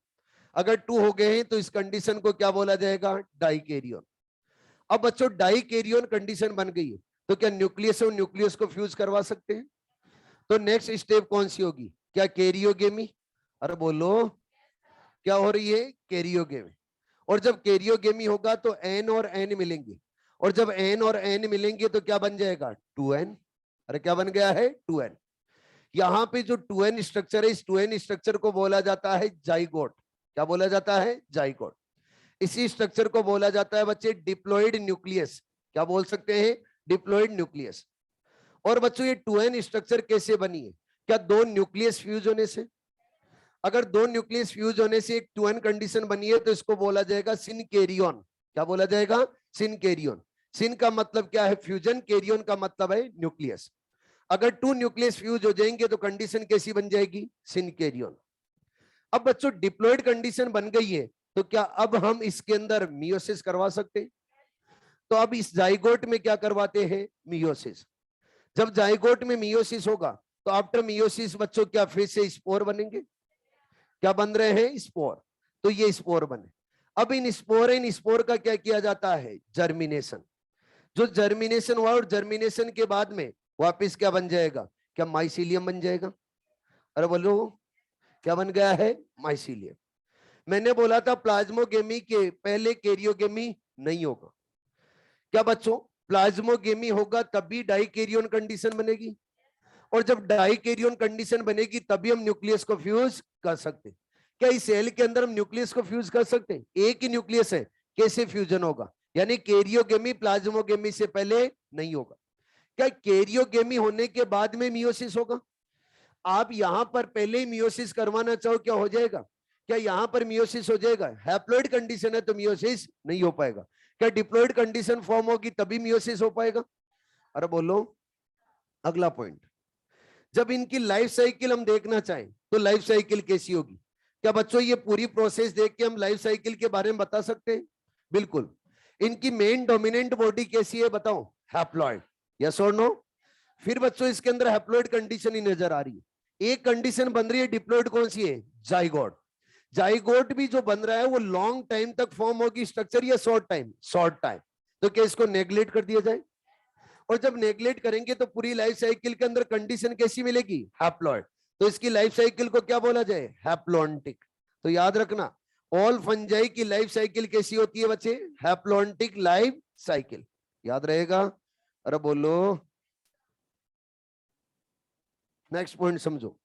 अगर 2 हो गए हैं तो इस कंडीशन को क्या बोला जाएगा, डाई कैरियन। अब बच्चों डाई कैरियन कंडीशन बन गई है तो क्या न्यूक्लियस और न्यूक्लियस को फ्यूज करवा सकते हैं? तो नेक्स्ट स्टेप कौन सी होगी, क्या कैरियोगेमी? अरे बोलो, क्या हो रही है, कैरियोगेमी। और जब कैरियोगेमी होगा तो एन और एन मिलेंगे, और जब एन और एन मिलेंगे तो क्या बन जाएगा, 2n। अरे क्या बन गया है, 2n। यहां पे जो 2n स्ट्रक्चर है, इस 2n स्ट्रक्चर को बोला जाता है जाइगोट। क्या बोला जाता है, जाइगोट। इसी स्ट्रक्चर को बोला जाता है बच्चे डिप्लॉइड न्यूक्लियस। क्या बोल सकते हैं, डिप्लॉइड न्यूक्लियस। और बच्चों ये 2n स्ट्रक्चर कैसे बनी है, क्या दो न्यूक्लियस फ्यूज होने से? अगर दो न्यूक्लियस फ्यूज होने से एक 2n कंडीशन बनी है तो इसको बोला जाएगा सिनकैरियन। क्या बोला जाएगा, सिनकैरियन। सिन का मतलब क्या है, फ्यूजन, कैरियन का मतलब है न्यूक्लियस। अगर 2 न्यूक्लियस फ्यूज हो जाएंगे तो कंडीशन कैसी बन जाएगी, सिनकैरियन। अब बच्चों डिप्लॉयड कंडीशन बन गई है तो क्या अब हम इसके अंदर मियोसिस करवा सकते हैं? तो अब इस जाइगोट में क्या करवाते हैं, मियोसिस। जब जाइगोट में मियोसिस होगा तो आफ्टर मियोसिस बच्चों क्या फिर से स्पोर बनेंगे? क्या बन रहे हैं, स्पोर। तो ये स्पोर बने। अब इन स्पोर का क्या किया जाता है, जर्मिनेशन। जो जर्मिनेशन हुआ और जर्मिनेशन के बाद में वापस क्या बन जाएगा, क्या माइसीलियम बन जाएगा? अरे बोलो, क्या बन गया है, माइसीलियम। मैंने बोला था प्लाज्मोगेमी के पहले कैरियोगेमी नहीं होगा। क्या बच्चों, प्लाज्मोगेमी होगा तभी डाई कैरियन कंडीशन बनेगी, और जब डाई कैरियन कंडीशन बनेगी तभी हम न्यूक्लियस को फ्यूज कर सकते हैं। क्या इस सेल के अंदर हम न्यूक्लियस को फ्यूज कर सकते हैं? एक ही न्यूक्लियस है, कैसे फ्यूजन होगा? यानी कैरियोगेमी प्लाज्मोगेमी से पहले नहीं होगा। क्या कैरियोगेमी होने के बाद में मियोसिस होगा? आप यहां पर पहले ही मियोसिस करवाना चाहो, क्या हो जाएगा, क्या यहां पर मियोसिस हो जाएगा? हैप्लॉइड कंडीशन है तो मियोसिस नहीं हो पाएगा। क्या डिप्लॉइड कंडीशन फॉर्म होगी तभी मियोसिस हो पाएगा? अरे बोलो। अगला पॉइंट, जब इनकी लाइफ साइकिल हम देखना चाहें तो लाइफ साइकिल कैसी होगी? क्या बच्चों ये पूरी प्रोसेस देख के हम लाइफ साइकिल के बारे में बता सकते हैं? बिल्कुल। इनकी मेन डोमिनेंट बॉडी कैसी है बताओ, हैप्लॉइड। यस और नो? फिर बच्चों इसके अंदर हैप्लॉइड कंडीशन ही नजर आ रही है। एक कंडीशन बन रही है डिप्लॉइड, कौन सी है, जाइगोट। जाइगोट भी जो बन रहा है वो लॉन्ग टाइम तक फॉर्म होगी स्ट्रक्चर या शॉर्ट टाइम, शॉर्ट टाइम। तो क्या इसको नेग्लेक्ट कर दिया जाए? और जब नेग्लेक्ट करेंगे तो पूरी लाइफ साइकिल के अंदर कंडीशन कैसी मिलेगी, हैप्लॉइड। तो इसकी लाइफ साइकिल को क्या बोला जाए, हैप्लॉन्टिक। तो याद रखना, ऑल फंजाई की लाइफ साइकिल कैसी होती है बच्चे, हैप्लॉन्टिक लाइफ साइकिल। याद रहेगा? अरे बोलो। नेक्स्ट पॉइंट समझो,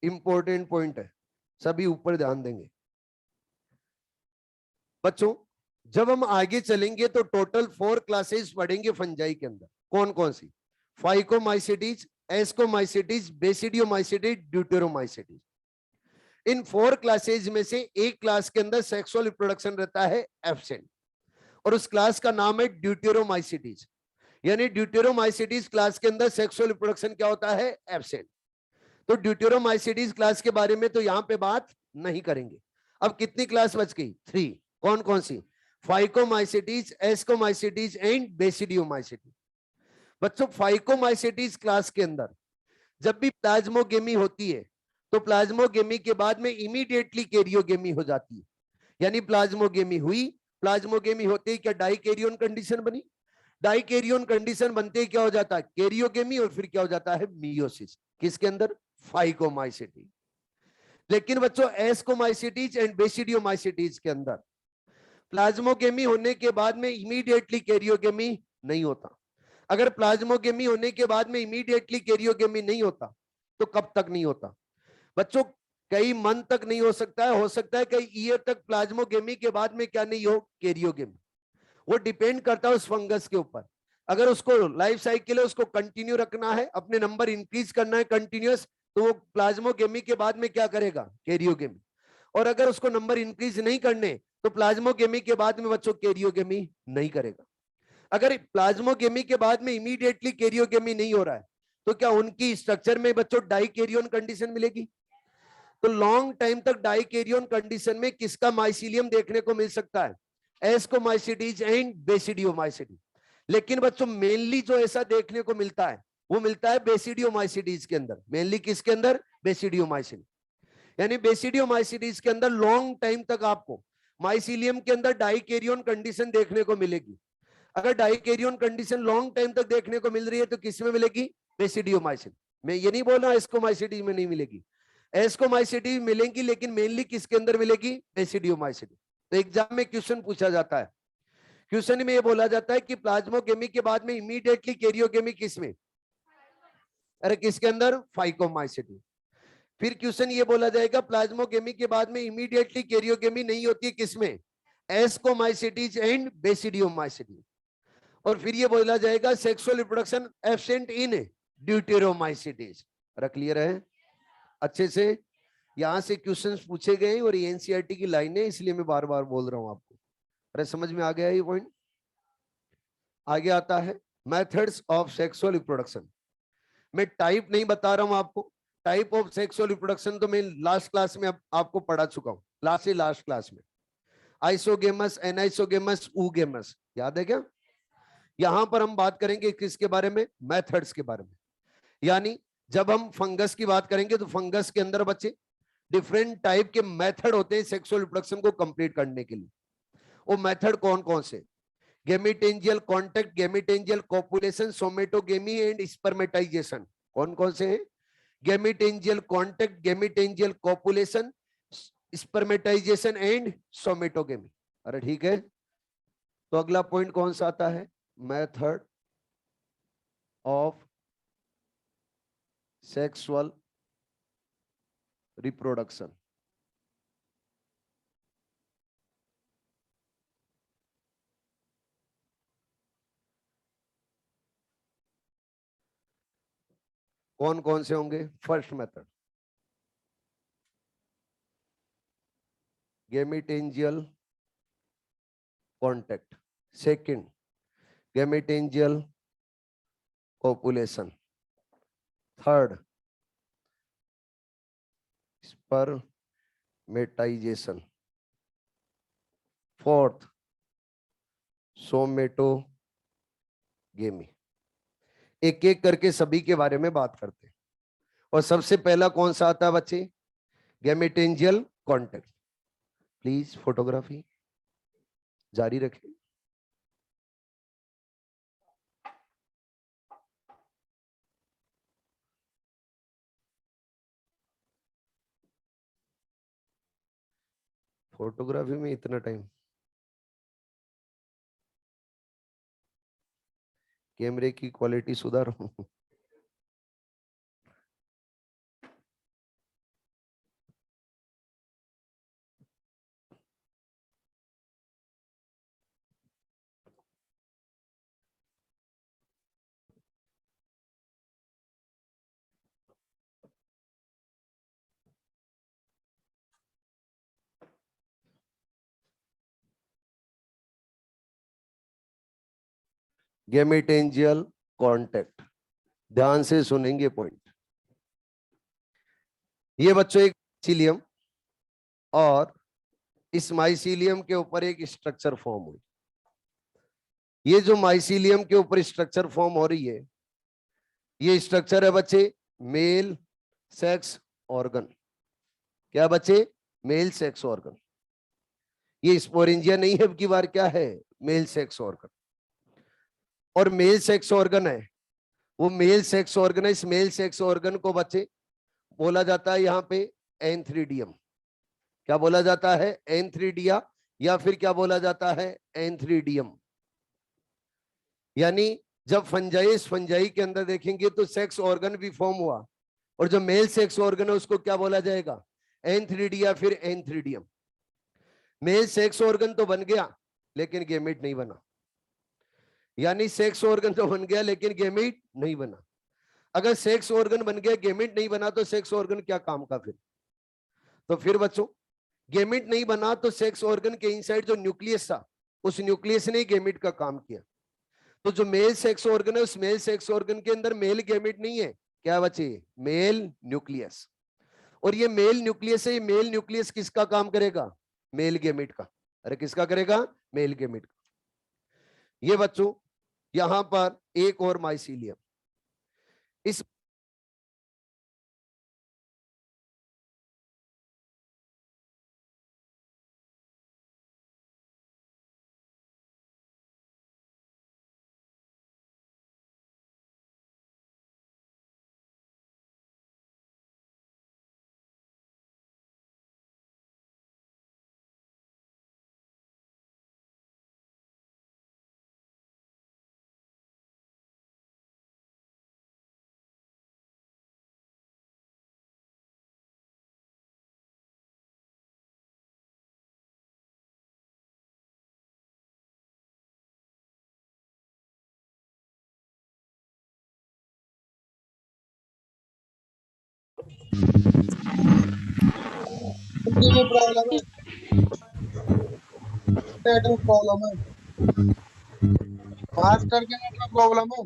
इंपॉर्टेंट पॉइंट है, सभी ऊपर ध्यान देंगे। बच्चों जब हम आगे चलेंगे तो टोटल 4 क्लासेस पढ़ेंगे फंजाई के अंदर। कौन कौन सी? Phycomycetes, ascomycetes, basidiomycetes, deuteromycetes. इन 4 क्लासेज में से एक क्लास के अंदर सेक्सुअल रिप्रोडक्शन रहता है एब्सेंट, और उस क्लास का नाम है ड्यूटेरोमाइसिटीज। यानी ड्यूटेरोमाइसिटीज क्लास के अंदर सेक्सुअल रिप्रोडक्शन क्या होता है, एब्सेंट। तो ड्यूटेरोमाइसिटीज क्लास के बारे में तो यहां पे बात नहीं करेंगे। अब कितनी क्लास बच गई, 3। कौन कौन सी? Phycomycetes, ascomycetes and basidiomycetes. बच्चों फाइकोमाइसिटीज क्लास के अंदर जब भी प्लाज्मोगेमी होती है तो प्लाज्मोगेमी के बाद में इमीडिएटली कैरियोगेमी हो जाती है। यानी प्लाज्मोगेमी हुई, प्लाज्मोगेमी होते ही क्या डाई कैरियन कंडीशन बनी? डाइकैरियोन कंडीशन बनते ही क्या हो जाता है, कैरियोगेमी, और फिर क्या हो जाता है, मियोसिस। किसके अंदर, फाइकोमाइसिटी। लेकिन बच्चों एस्कोमाइसिटीज एंड बेसिडियोमाइसिटीज के अंदर प्लाज्मोगेमी होने के बाद में इमीडिएटली कैरियोगेमी नहीं होता। अगर प्लाज्मोगेमी होने के बाद में इमीडिएटली कैरियोगेमी नहीं होता तो कब तक नहीं होता बच्चों, कई मंथ तक नहीं हो सकता है कई ईयर तक प्लाज्मोगेमी के बाद में क्या नहीं हो, कैरियोगेमी। वो डिपेंड करता है उस फंगस के ऊपर। अगर उसको लाइफ साइकिल है, उसको कंटिन्यू रखना है, अपने नंबर इंक्रीज करना है कंटिन्यूअस, तो वो प्लाज्मोगेमी के बाद में क्या करेगा, कैरियोगेमी। और अगर उसको नंबर इंक्रीज नहीं करने तो प्लाज्मोगेमी के बाद में बच्चों कैरियोगेमी नहीं करेगा। अगर प्लाज्मोगेमी के बाद में इमीडिएटली कैरियोगेमी नहीं हो रहा है तो क्या उनकी स्ट्रक्चर में बच्चों डाइकैरियोन कंडीशन मिलेगी। तो लॉन्ग टाइम तक डाइकैरियोन कंडीशन में किसका माइसीलियम देखने को मिल सकता है, एस्कोमाइसिटीज एंड बेसिडियोमाइसिटीज। लेकिन बच्चों मेनली जो ऐसा देखने को मिलता है वो मिलता है बेसिडियोमाइसिटीज के अंदर। मेनली किसके अंदर, बेसिडियोमाइसिटीज। यानी बेसिडियोमाइसिटीज के अंदर लॉन्ग टाइम तक आपको माइसीलियम के अंदर डाइकैरियोन कंडीशन देखने को मिलेगी। अगर डाइकैरियोन कंडीशन लॉन्ग टाइम तक देखने को मिल रही है तो किसमें मिलेगी, बेसिडियोमाइसिन। मैं ये नहीं बोल रहा एस्कोमाइसिटीज में नहीं मिलेगी, एस्कोमाइसिटीज मिलेंगी, लेकिन मेनली किसके अंदर मिलेगी, बेसिडियोमाइसिन। तो एग्जाम में क्वेश्चन पूछा जाता है, क्वेश्चन में ये बोला जाता है कि प्लाज्मोगेमी के बाद में इमीडिएटली कैरियोगेमी किसमें, अरे किसके अंदर, फाइकोमाइसिटी। फिर क्वेश्चन ये बोला जाएगा प्लाज्मोगेमी के बाद में इमीडिएटली कैरियोगेमी नहीं होती है किसमें, एस्कोमाइसिटीज एंड बेसिडियोमाइसिटी। और फिर ये बोला जाएगा sexual reproduction absent in deuteromycetes. Clear है अच्छे से। यहां से क्वेश्चंस पूछे गए और एनसीईआरटी की लाइन है, इसलिए मैं बार बार बोल रहा हूं आपको। अरे समझ में आ गया ये पॉइंट। आगे आता है मेथड्स ऑफ सेक्सुअल रिप्रोडक्शन। मैं टाइप नहीं बता रहा हूं आपको, टाइप ऑफ सेक्सुअल रिप्रोडक्शन तो मैं लास्ट क्लास में आपको पढ़ा चुका हूं, लास्ट क्लास में। आइसोगेमस, एनाइसोगेमस, ऊगेमस, याद है क्या। यहां पर हम बात करेंगे किसके बारे में, मेथड्स के बारे में। यानी जब हम फंगस की बात करेंगे तो फंगस के अंदर बच्चे डिफरेंट टाइप के मेथड होते हैं सेक्सुअल रिप्रोडक्शन को कंप्लीट करने के लिए। वो मेथड कौन कौन से, gametangial contact, gametangial copulation, somatogamy and spermatization. कौन कौन से हैं, gametangial contact, gametangial copulation, spermatization and somatogamy. अरे ठीक है, तो अगला पॉइंट कौन सा आता है, मेथड ऑफ सेक्सुअल रिप्रोडक्शन। कौन कौन से होंगे, first method gametangial contact, second gametangial copulation, third spermatization, fourth somatogamy. एक एक करके सभी के बारे में बात करते हैं। और सबसे पहला कौन सा आता है बच्चे, गेमिटेंजियल कांटेक्ट। प्लीज फोटोग्राफी जारी रखें। फोटोग्राफी में इतना टाइम, कैमरे की क्वालिटी सुधारो। गेमिटेंजियल कांटेक्ट, ध्यान से सुनेंगे पॉइंट। ये बच्चों एक माइसीलियम, और इस माइसीलियम के ऊपर एक स्ट्रक्चर फॉर्म हुई। ये जो माइसीलियम के ऊपर स्ट्रक्चर फॉर्म हो रही है, ये स्ट्रक्चर है बच्चे मेल सेक्स ऑर्गन। क्या बच्चे, मेल सेक्स ऑर्गन। ये स्पोरेंजिया नहीं है, अब की बार क्या है, मेल सेक्स ऑर्गन। और मेल सेक्स ऑर्गन है, वो मेल सेक्स ऑर्गन है। इस मेल सेक्स ऑर्गन को बच्चे बोला जाता है यहाँ पे एंथ्रीडियम। क्या बोला जाता है? एंथ्रीडिया, या फिर क्या बोला जाता है? एंथ्रीडियम। यानी जब फंजाई के अंदर देखेंगे तो सेक्स ऑर्गन भी फॉर्म हुआ, और जो मेल सेक्स ऑर्गन है उसको क्या बोला जाएगा? एंथ्रीडिया, फिर एंथ्रीडियम। मेल सेक्स ऑर्गन तो बन गया लेकिन गेमिट नहीं बना, यानी सेक्स ऑर्गन तो बन गया लेकिन गेमिट नहीं बना। अगर सेक्स ऑर्गन बन गया, गेमिट नहीं बना, तो सेक्स ऑर्गन क्या काम का फिर? तो फिर बच्चों, गेमिट नहीं बना तो सेक्स ऑर्गन के इनसाइड जो न्यूक्लियस था, उस न्यूक्लियस ने गेमिट का काम किया। तो जो मेल सेक्स ऑर्गन है, उस मेल सेक्स ऑर्गन के अंदर मेल गेमिट नहीं है। क्या बचे? Mail nucleus. और ये मेल न्यूक्लियस है, ये मेल न्यूक्लियस किसका काम करेगा? मेल गेमिट का। अरे किसका करेगा? मेल गेमिट का। ये बच्चों यहां पर एक और माइसीलियम। इस प्रॉब्लम है, नेटवर्क प्रॉब्लम है, मास्टर के नेटवर्क प्रॉब्लम है।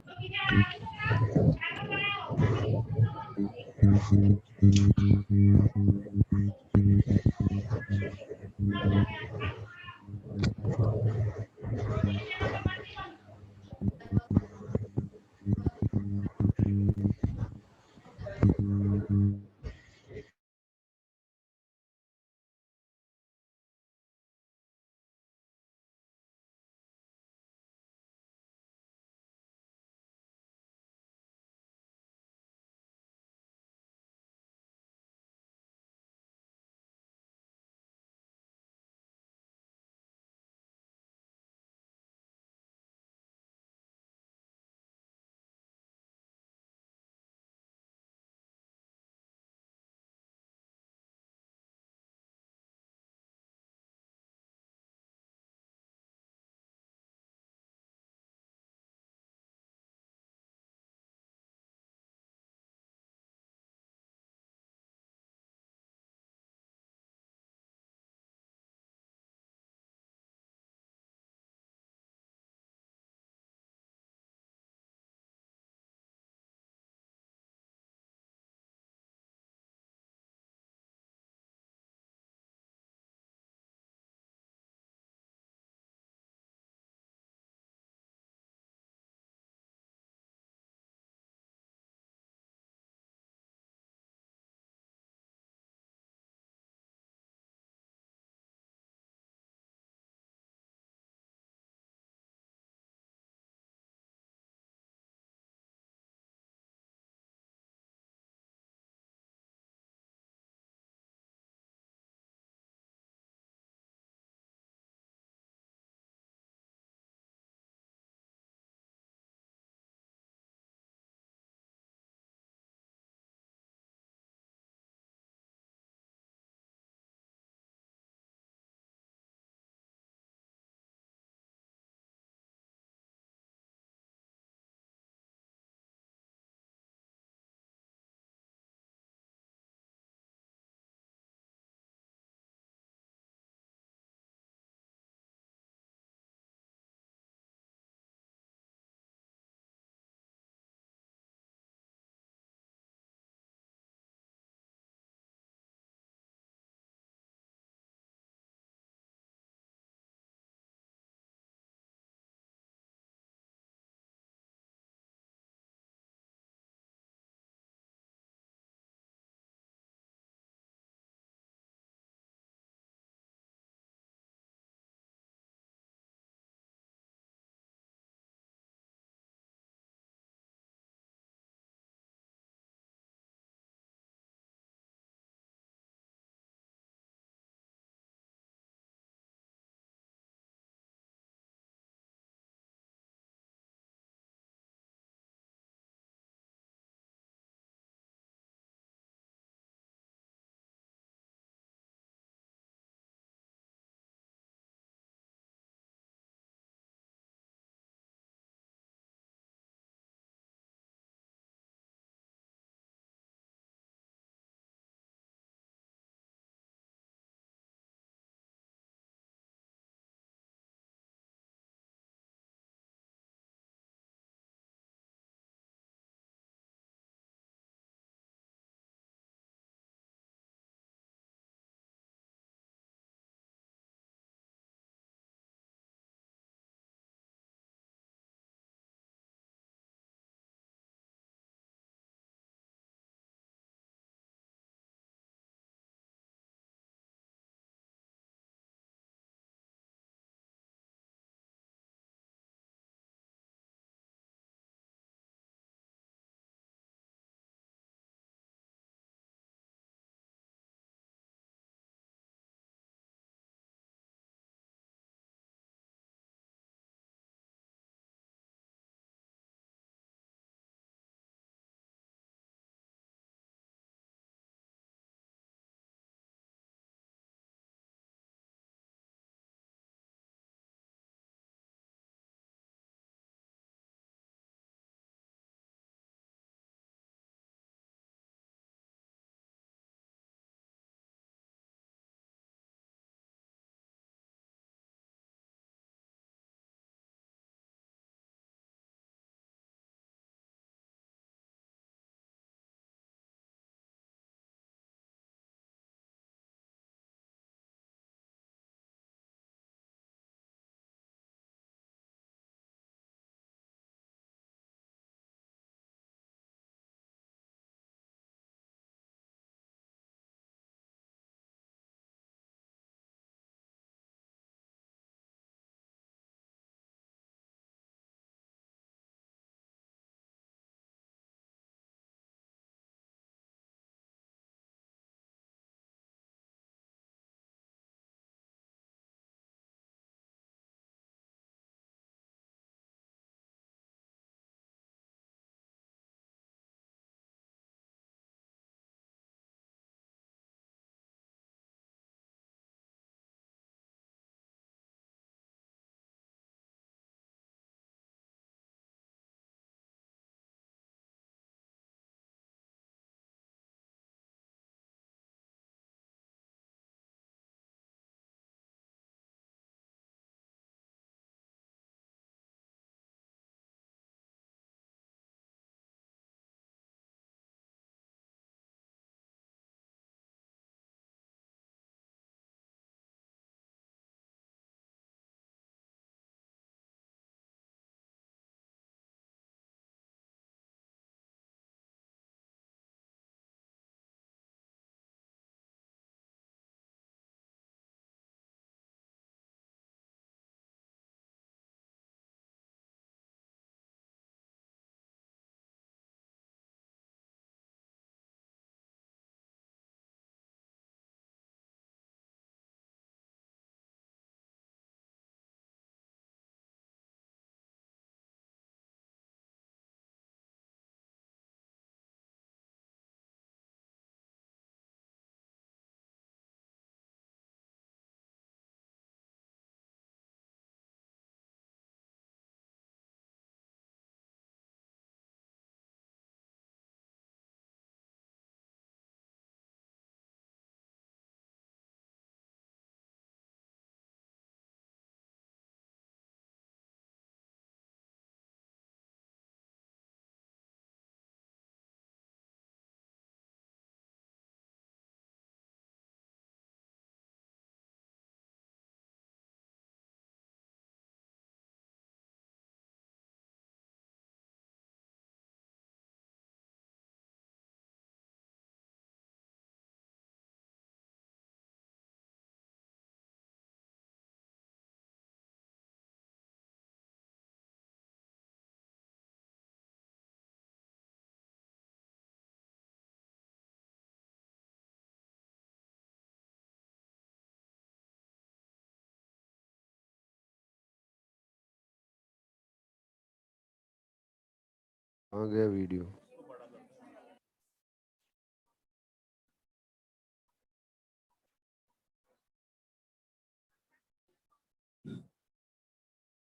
आ गया वीडियो।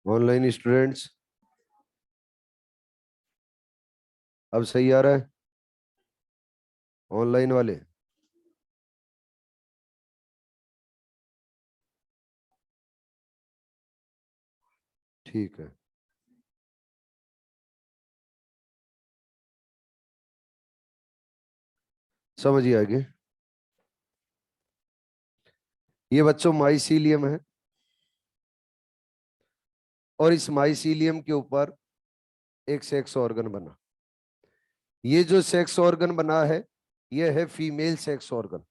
ऑनलाइन स्टूडेंट्स अब सही आ रहा है? ऑनलाइन वाले ठीक है। समझिए आगे। ये बच्चों माइसीलियम है और इस माइसीलियम के ऊपर एक सेक्स ऑर्गन बना। ये जो सेक्स ऑर्गन बना है ये है फीमेल सेक्स ऑर्गन।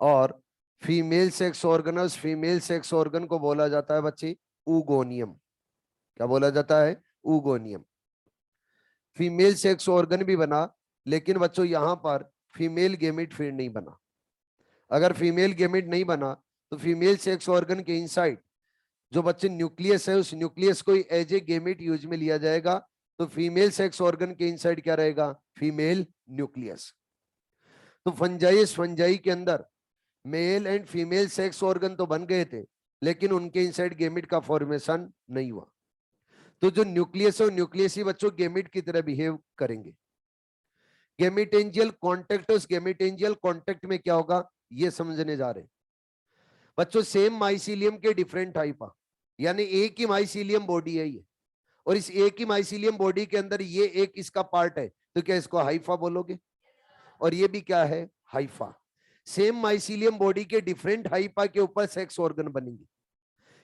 और फीमेल सेक्स ऑर्गन, उस फीमेल सेक्स ऑर्गन को बोला जाता है बच्चे ऊगोनियम। क्या बोला जाता है? ऊगोनियम। फीमेल सेक्स ऑर्गन भी बना, लेकिन बच्चों यहां पर फीमेल गेमिट फिर नहीं बना। अगर फीमेल गेमिट नहीं बना तो फीमेल सेक्स ऑर्गन के इनसाइड जो बच्चे न्यूक्लियस है, उस न्यूक्लियस को एज ए गेमिट यूज में लिया जाएगा। तो फीमेल सेक्स ऑर्गन के इनसाइड क्या रहेगा? Female nucleus. तो फंजाई के अंदर mail and female sex organ तो बन गए थे, लेकिन उनके इनसाइड गेमिट का फॉर्मेशन नहीं हुआ। तो जो न्यूक्लियस है, न्यूक्लियस ही बच्चों गेमिट की तरह बिहेव करेंगे। गेमिटेंजियल कॉन्टेक्ट, उस गेमिटेंजियल कॉन्टेक्ट में क्या होगा ये समझने जा रहे हैं बच्चों। सेम माइसीलियम के डिफरेंट टाइप, यानी एक ही माइसीलियम बॉडी है ये, और इस एक ही माइसीलियम बॉडी के अंदर ये एक इसका पार्ट है, तो क्या इसको हाइफा बोलोगे? और ये भी क्या है? हाइफा। सेम माइसीलियम बॉडी के डिफरेंट हाइफा के ऊपर सेक्स ऑर्गन बनेंगे,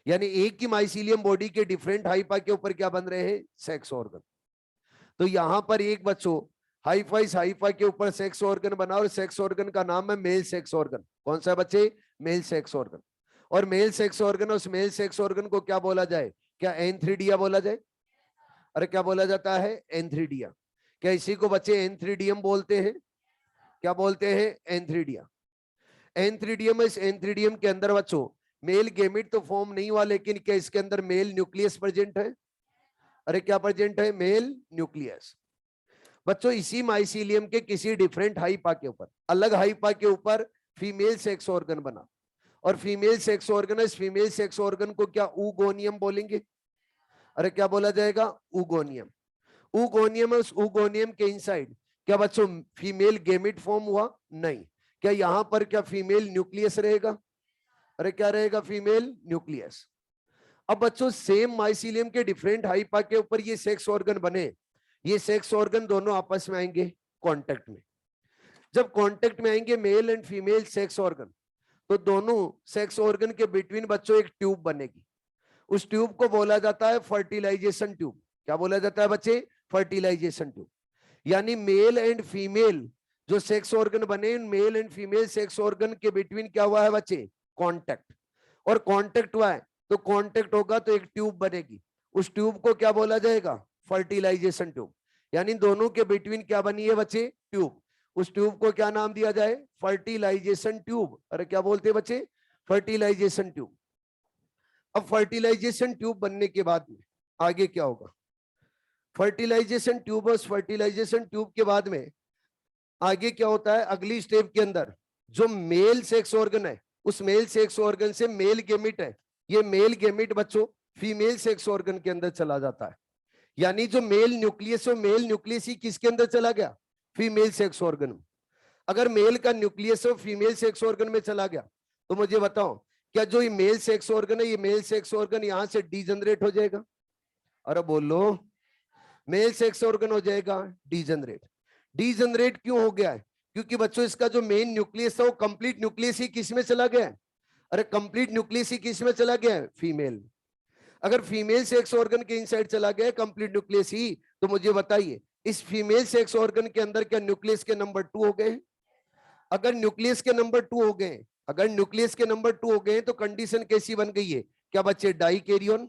यानी एक ही माइसीलियम बॉडी के डिफरेंट हाइफा के ऊपर क्या बन रहे हैं? Sex organ. तो यहां पर एक बच्चों हाइफा, इस हाइफा के ऊपर सेक्स ऑर्गन बना, और सेक्स ऑर्गन का नाम है मेल सेक्स ऑर्गन। कौन सा बच्चे? Male sex organ. और मेल सेक्स ऑर्गन, उस मेल सेक्स ऑर्गन को क्या बोला जाए? क्या एंथ्रीडिया बोला जाए? अरे क्या बोला जाता है? एंथ्रीडिया। क्या इसी को बच्चे एंथ्रीडियम बोलते हैं? क्या बोलते हैं? एंथ्रीडिया। एंथ्रीडियम, इस एंथ्रीडियम के अंदर बच्चों मेल गेमिट तो फॉर्म नहीं हुआ, लेकिन क्या इसके अंदर मेल न्यूक्लियस प्रेजेंट है? अरे क्या प्रेजेंट है? Mail nucleus. बच्चों इसी माइसीलियम के किसी डिफरेंट हाइपा के ऊपर, अलग हाइपा के ऊपर फीमेल सेक्स ऑर्गन बना, और फीमेल सेक्स ऑर्गन, इस फीमेल सेक्स ऑर्गन को क्या ऊगोनियम बोलेंगे? अरे क्या बोला जाएगा? ऊगोनियम। ऊगोनियम है, उस ऊगोनियम के इनसाइड क्या बच्चों फीमेल गेमिट फॉर्म हुआ? नहीं। क्या यहां पर क्या फीमेल न्यूक्लियस रहेगा? अरे क्या रहेगा? Female nucleus. अब बच्चों सेम माइसीलियम के डिफरेंट हाइपा के ऊपर ये सेक्स ऑर्गन बने, ये सेक्स ऑर्गन दोनों आपस में आएंगे कांटेक्ट में। जब कांटेक्ट में आएंगे mail and female sex organ, तो दोनों सेक्स ऑर्गन के बिटवीन बच्चों एक ट्यूब बनेगी। उस ट्यूब को बोला जाता है फर्टिलाइजेशन ट्यूब। क्या बोला जाता है बच्चे? Fertilisation tube. यानी मेल एंड फीमेल जो सेक्स ऑर्गन बने, male and female sex organ के बिटवीन क्या हुआ है बच्चे? कांटेक्ट। और कांटेक्ट हुआ है तो कांटेक्ट होगा तो एक ट्यूब बनेगी, उस ट्यूब को क्या बोला जाएगा? Fertilisation tube. यानी दोनों के बिटवीन क्या बनी है बच्चे? ट्यूब। उस ट्यूब को क्या नाम दिया जाए? Fertilisation tube. अरे क्या बोलते हैं बच्चे? Fertilisation tube. अब फर्टिलाइजेशन ट्यूब बनने के बाद में आगे क्या होगा? फर्टिलाइजेशन ट्यूब, उस फर्टिलाइजेशन ट्यूब के बाद में आगे क्या होता है? अगली स्टेप के अंदर जो मेल सेक्स ऑर्गन है, उस मेल सेक्स ऑर्गन से मेल गेमिट है, ये मेल गेमिट बच्चों फीमेल सेक्स ऑर्गन के अंदर चला जाता है। यानी जो मेल न्यूक्लियस है, मेल न्यूक्लियस ही किसके अंदर चला गया? फीमेल सेक्स ऑर्गन में। अगर मेल का न्यूक्लियस है फीमेल सेक्स ऑर्गन में चला गया, तो मुझे बताओ क्या जो ये मेल सेक्स ऑर्गन है, ये मेल सेक्स ऑर्गन यहां से डीजनरेट हो जाएगा? अरे बोलो। मेल सेक्स ऑर्गन हो जाएगा डीजनरेट। डीजनरेट क्यों हो गया है? क्योंकि बच्चों इसका जो मेन न्यूक्लियस था वो कंप्लीट न्यूक्लियस ही किस में चला गया है? अरे कंप्लीट न्यूक्लियस ही किस में चला गया है? फीमेल। अगर फीमेल सेक्स ऑर्गन के इनसाइड चला गया कंप्लीट न्यूक्लियस ही, तो मुझे बताइए इस फीमेल सेक्स ऑर्गन के अंदर क्या न्यूक्लियस के नंबर 2 हो गए? अगर न्यूक्लियस के नंबर 2 हो गए, अगर न्यूक्लियस के नंबर 2 हो गए तो कंडीशन कैसी बन गई है? क्या बच्चे? डाइकैरियन।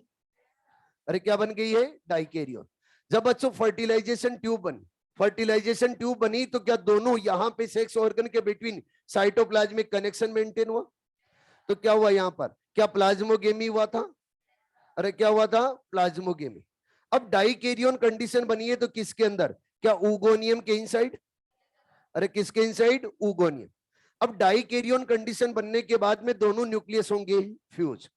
अरे क्या बन गई है? डाइकैरियन। जब बच्चों फर्टिलाइजेशन ट्यूब बनी, फर्टिलाइजेशन ट्यूब बनी तो क्या दोनों यहां पे सेक्स ऑर्गन के बिटवीन साइटोप्लाज्मिक कनेक्शन मेंटेन हुआ? तो क्या हुआ यहां पर? क्या प्लाज्मोगेमी हुआ था? अरे क्या हुआ था? प्लाज्मोगेमी। अब डाइकैरियन कंडीशन बनी है तो किसके अंदर, क्या ऊगोनियम के इनसाइड, अरे किसके इनसाइड, ऊगोनियम। अब डाइकैरियन कंडीशन बनने के बाद में दोनों न्यूक्लियस होंगे फ्यूज।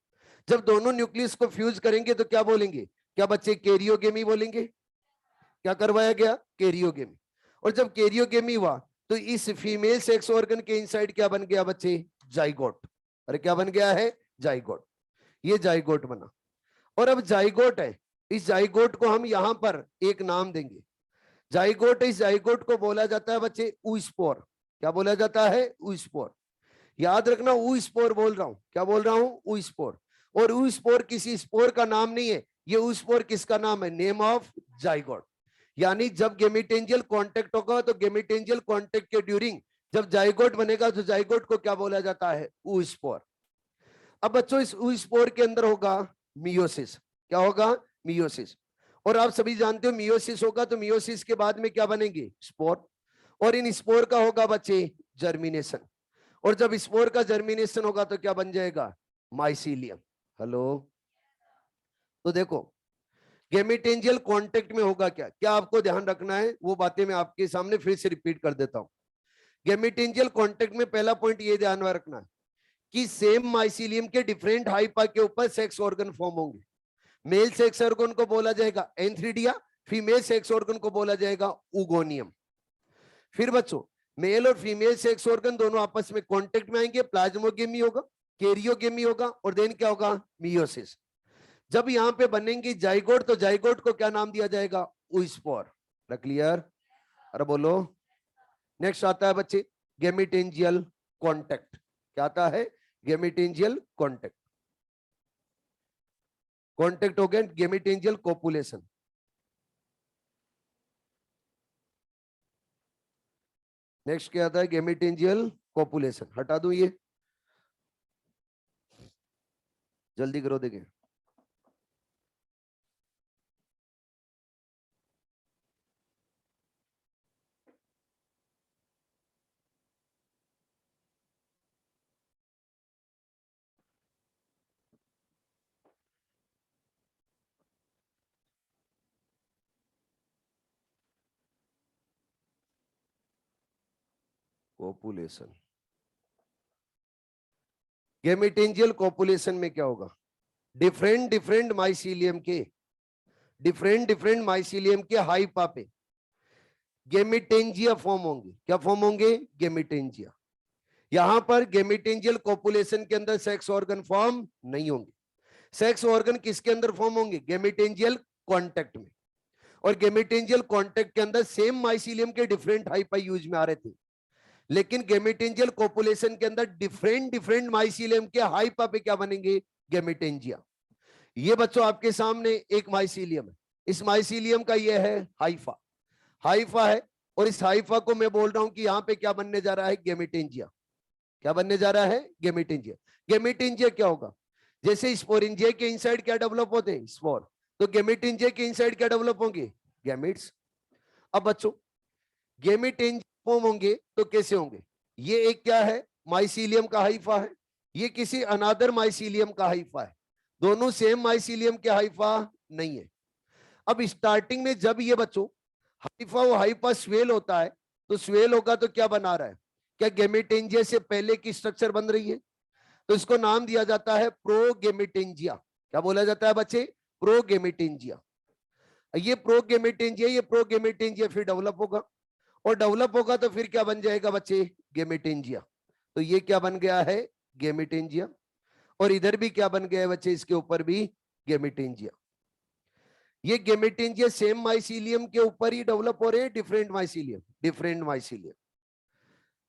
जब दोनों न्यूक्लियस को फ्यूज करेंगे तो क्या बोलेंगे, क्या बच्चे कैरियोगेमी बोलेंगे। क्या करवाया गया, कैरियोगेमी। और जब कैरियोगेमी हुआ तो इस फीमेल सेक्स ऑर्गन के इनसाइड क्या बन गया बच्चे, जाइगोट। अरे क्या बन गया है, जाइगोट। ये जाइगोट बना। और अब जाइगोट है, इस जाइगोट को हम यहां पर एक नाम देंगे, जाइगोट। इस जाइगोट को बोला जाता है बच्चे ऊस्पोर। क्या बोला जाता है, ऊस्पोर। याद रखना ऊस्पोर बोल रहा हूं, क्या बोल रहा हूं, ऊस्पोर। और ऊस्पोर किसी स्पोर का नाम नहीं है, ये ऊस्पोर किसका नाम है, नेम ऑफ जाइगोट। यानी जब गेमिटेंजियल कांटेक्ट होगा तो गेमिटेंजियल कांटेक्ट के ड्यूरिंग जब जाइगोट बनेगा तो जाइगोट को क्या बोला जाता है, ऊस्पोर। अब बच्चों इस ऊस्पोर के अंदर होगा मियोसिस। क्या होगा, मियोसिस। और आप सभी जानते हो मियोसिस होगा तो मियोसिस के बाद में क्या बनेंगे, स्पोर। और इन स्पोर का होगा बच्चे जर्मिनेशन। और जब स्पोर का जर्मिनेशन होगा तो क्या बन जाएगा, माइसीलियम। हेलो, तो देखो गेमिटेंजियल कांटेक्ट में होगा क्या, क्या आपको ध्यान रखना है वो बातें मैं आपके सामने फिर से रिपीट कर देता हूं। गेमिटेंजियल कांटेक्ट में पहला पॉइंट ये ध्यान में रखना है कि सेम माइसीलियम के डिफरेंट हाइपा के ऊपर सेक्स ऑर्गन फॉर्म होंगे। मेल सेक्स ऑर्गन को बोला जाएगा एंथ्रीडिया, फीमेल सेक्स ऑर्गन को बोला जाएगा ऊगोनियम। फिर बच्चों मेल और फीमेल सेक्स ऑर्गन दोनों आपस में कांटेक्ट में आएंगे, प्लाज्मोगेमी होगा, कैरियोगेमी होगा और देन क्या होगा, मियोसिस। जब यहां पे बनेंगे जाइगोट तो जाइगोट को क्या नाम दिया जाएगा, ऊस्पोर। क्लियर, अरे बोलो। नेक्स्ट आता है बच्चे गेमिटेंजियल कांटेक्ट। क्या आता है, गेमिटेंजियल कांटेक्ट। कांटेक्ट हो गया गेमिटेंजियल कोपुलेशन। नेक्स्ट क्या आता है, गेमिटेंजियल कोपुलेशन। हटा दूं ये, जल्दी करो देखिए। कोपुलेशन, गेमिटेंजियल कोपुलेशन में क्या होगा, डिफरेंट डिफरेंट माइसीलियम के, डिफरेंट डिफरेंट माइसीलियम के हाइपा पे गेमिटेंजिया फॉर्म होंगे। क्या फॉर्म होंगे, गेमिटेंजिया। यहां पर गेमिटेंजियल कोपुलेशन के अंदर सेक्स ऑर्गन फॉर्म नहीं होंगे। सेक्स ऑर्गन किसके अंदर फॉर्म होंगे, गेमिटेंजियल कांटेक्ट में। और गेमिटेंजियल कांटेक्ट के अंदर सेम माइसीलियम के डिफरेंट हाइपा यूज में आ रहे थे, लेकिन गेमिटेंजियल कोपुलेशन के अंदर डिफरेंट डिफरेंट माइसीलियम के हाइपा पे क्या बनेंगे, गेमिटेंजिया। ये बच्चों आपके सामने एक माइसीलियम है, इस माइसीलियम का ये है हाइफा, हाइफा है। और इस हाइफा को मैं बोल रहा हूं कि यहां पे क्या बनने जा रहा है, गेमिटेंजिया। क्या बनने जा रहा है, गेमिटेंजिया। गेमिटेंजिया क्या होगा, जैसे स्पोरेंजिया के इनसाइड क्या डेवलप होते हैं, स्पोर, तो गेमिटेंजिया के इनसाइड क्या डेवलप होंगे, गैमेट्स। अब बच्चों गेमिटेंजिया फॉर्म होंगे तो कैसे होंगे, ये एक क्या है, माइसीलियम का हाइफा है, ये किसी अनादर माइसीलियम का हाइफा है। दोनों सेम माइसीलियम के हाइफा नहीं है। अब स्टार्टिंग में जब ये बच्चों हाइफा वो हाइपा स्वेल होता है तो स्वेल होगा तो क्या बना रहा है, क्या गेमिटेंजिया से पहले की स्ट्रक्चर बन रही है, तो इसको नाम दिया जाता है प्रोगेमिटेंजिया। क्या बोला जाता है बच्चे, प्रोगेमिटेंजिया। ये प्रोगेमिटेंजिया, ये प्रोगेमिटेंजिया फिर डेवलप होगा, और डेवलप होगा तो फिर क्या बन जाएगा बच्चे, गेमिटेंजिया। तो ये क्या बन गया है, गेमिटेंजिया। और इधर भी क्या बन गया है बच्चे, इसके ऊपर भी गेमिटेंजिया। ये गेमिटेंजिया सेम माइसीलियम के ऊपर ही डेवलप हो रहे हैं, different mycelium, different mycelium,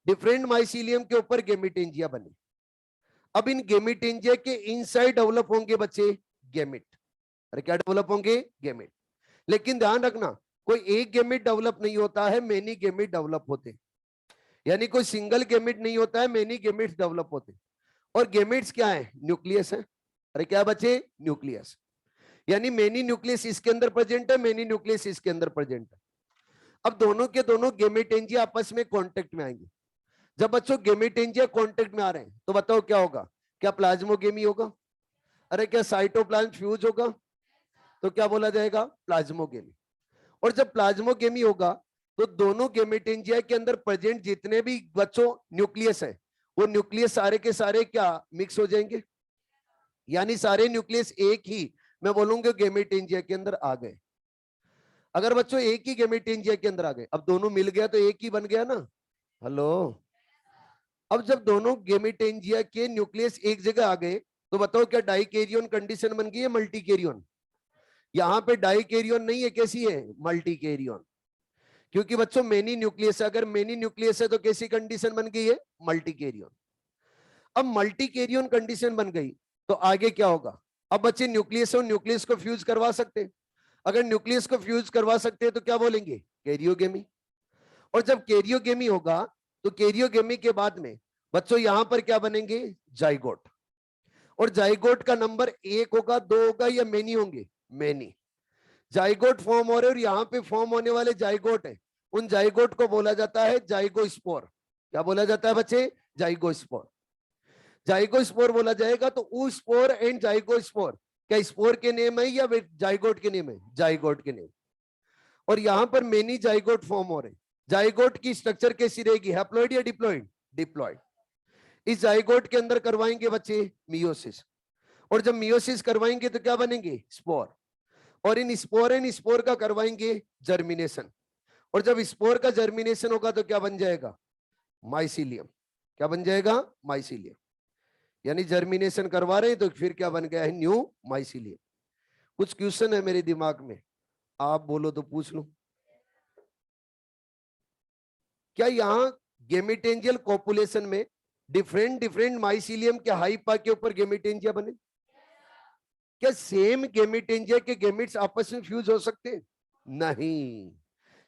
different mycelium के ऊपर गेमिटेंजिया बने। अब इन गेमिटेंजिया के इनसाइड डेवलप होंगे बच्चे गेमिट। अरे क्या डेवलप होंगे, गेमिट। लेकिन ध्यान रखना कोई एक गेमिट डेवलप नहीं होता है, मेनी गेमिट डेवलप होते हैं। यानी कोई सिंगल गेमिट नहीं होता है, मेनी गेमिट्स डेवलप होते हैं। और गेमिट्स क्या है, न्यूक्लियस है। अरे क्या बच्चे, न्यूक्लियस। यानी मेनी न्यूक्लियस इसके अंदर प्रेजेंट है, मेनी न्यूक्लियस इसके अंदर प्रेजेंट है। अब दोनों के दोनों गेमिटेंजिया आपस में कांटेक्ट में आएंगे। जब बच्चों गेमिटेंजिया कांटेक्ट में आ रहे हैं तो बताओ क्या होगा, क्या प्लाज्मोगेमी होगा, अरे क्या साइटोप्लाज्म फ्यूज होगा, तो क्या बोला जाएगा? प्लाज्मोगेमी। और जब प्लाज्मोगेमी होगा तो दोनों गेमेटेंजिया के अंदर प्रेजेंट जितने भी बच्चों न्यूक्लियस है, वो न्यूक्लियस सारे के सारे क्या मिक्स हो जाएंगे, यानी सारे न्यूक्लियस एक ही, मैं बोलूंगा गेमेटेंजिया के अंदर आ गए। अगर बच्चों एक ही गेमेटेंजिया के अंदर आ गए, अब दोनों मिल गया तो एक ही बन गया ना। हेलो, अब जब दोनों गेमेटेंजिया के न्यूक्लियस एक जगह आ गए तो बताओ क्या डाइकैरियन कंडीशन बन गई है मल्टीकैरियन? यहां पे डाइकैरियन नहीं है, कैसी है? मल्टीकैरियन। क्योंकि बच्चों मेनी न्यूक्लियस है, अगर मेनी न्यूक्लियस है तो कैसी कंडीशन बन गई है? मल्टीकैरियन। अब मल्टीकैरियन कंडीशन बन गई तो आगे क्या होगा? अब बच्चे न्यूक्लियस और न्यूक्लियस को फ्यूज करवा सकते हैं। अगर न्यूक्लियस को फ्यूज करवा सकते हैं तो क्या बोलेंगे? कैरियोगेमी। और जब कैरियोगेमी होगा तो कैरियोगेमी के बाद में बच्चों यहां पर क्या बनेंगे? जाइगोट। और जाइगोट का नंबर एक होगा, दो होगा, या मेनी होंगे? मेनी। जाइगोट फॉर्म हो रहे और यहां पे फॉर्म होने वाले जाइगोट है, उन जाइगोट को बोला जाता है जाइगोस्पोर। क्या बोला जाता है बच्चे? जाइगोस्पोर। जाइगोस्पोर बोला जाएगा तो ऊ स्पोर एंड जाइगोस्पोर, क्या स्पोर के नेम है या जाइगोट के नेम है? जाइगोट के नेम। और यहां पर मेनी जाइगोट फॉर्म हो रहे। जाइगोट की स्ट्रक्चर कैसी रहेगी? हैप्लॉइड या डिप्लॉइड? डिप्लॉइड। इस जाइगोट के अंदर करवाएंगे बच्चे मियोसिस, और जब मियोसिस करवाएंगे तो क्या बनेंगे? स्पोर। और इन स्पोर एंड स्पोर का करवाएंगे जर्मिनेशन, और जब स्पोर का जर्मिनेशन होगा तो क्या बन जाएगा? माइसीलियम। क्या बन जाएगा? माइसीलियम। यानी जर्मिनेशन करवा रहे हैं तो फिर क्या बन गया है? New mycelium. कुछ क्वेश्चन है मेरे दिमाग में, आप बोलो तो पूछ लो। क्या यहां गेमिटेंजियल कॉपुलेशन में डिफरेंट डिफरेंट माइसीलियम के हाइपा के ऊपर गेमिटेंजिया बने? क्या सेम गेमिटेंजिया के गेमिट्स आपस में फ्यूज हो सकते हैं? नहीं,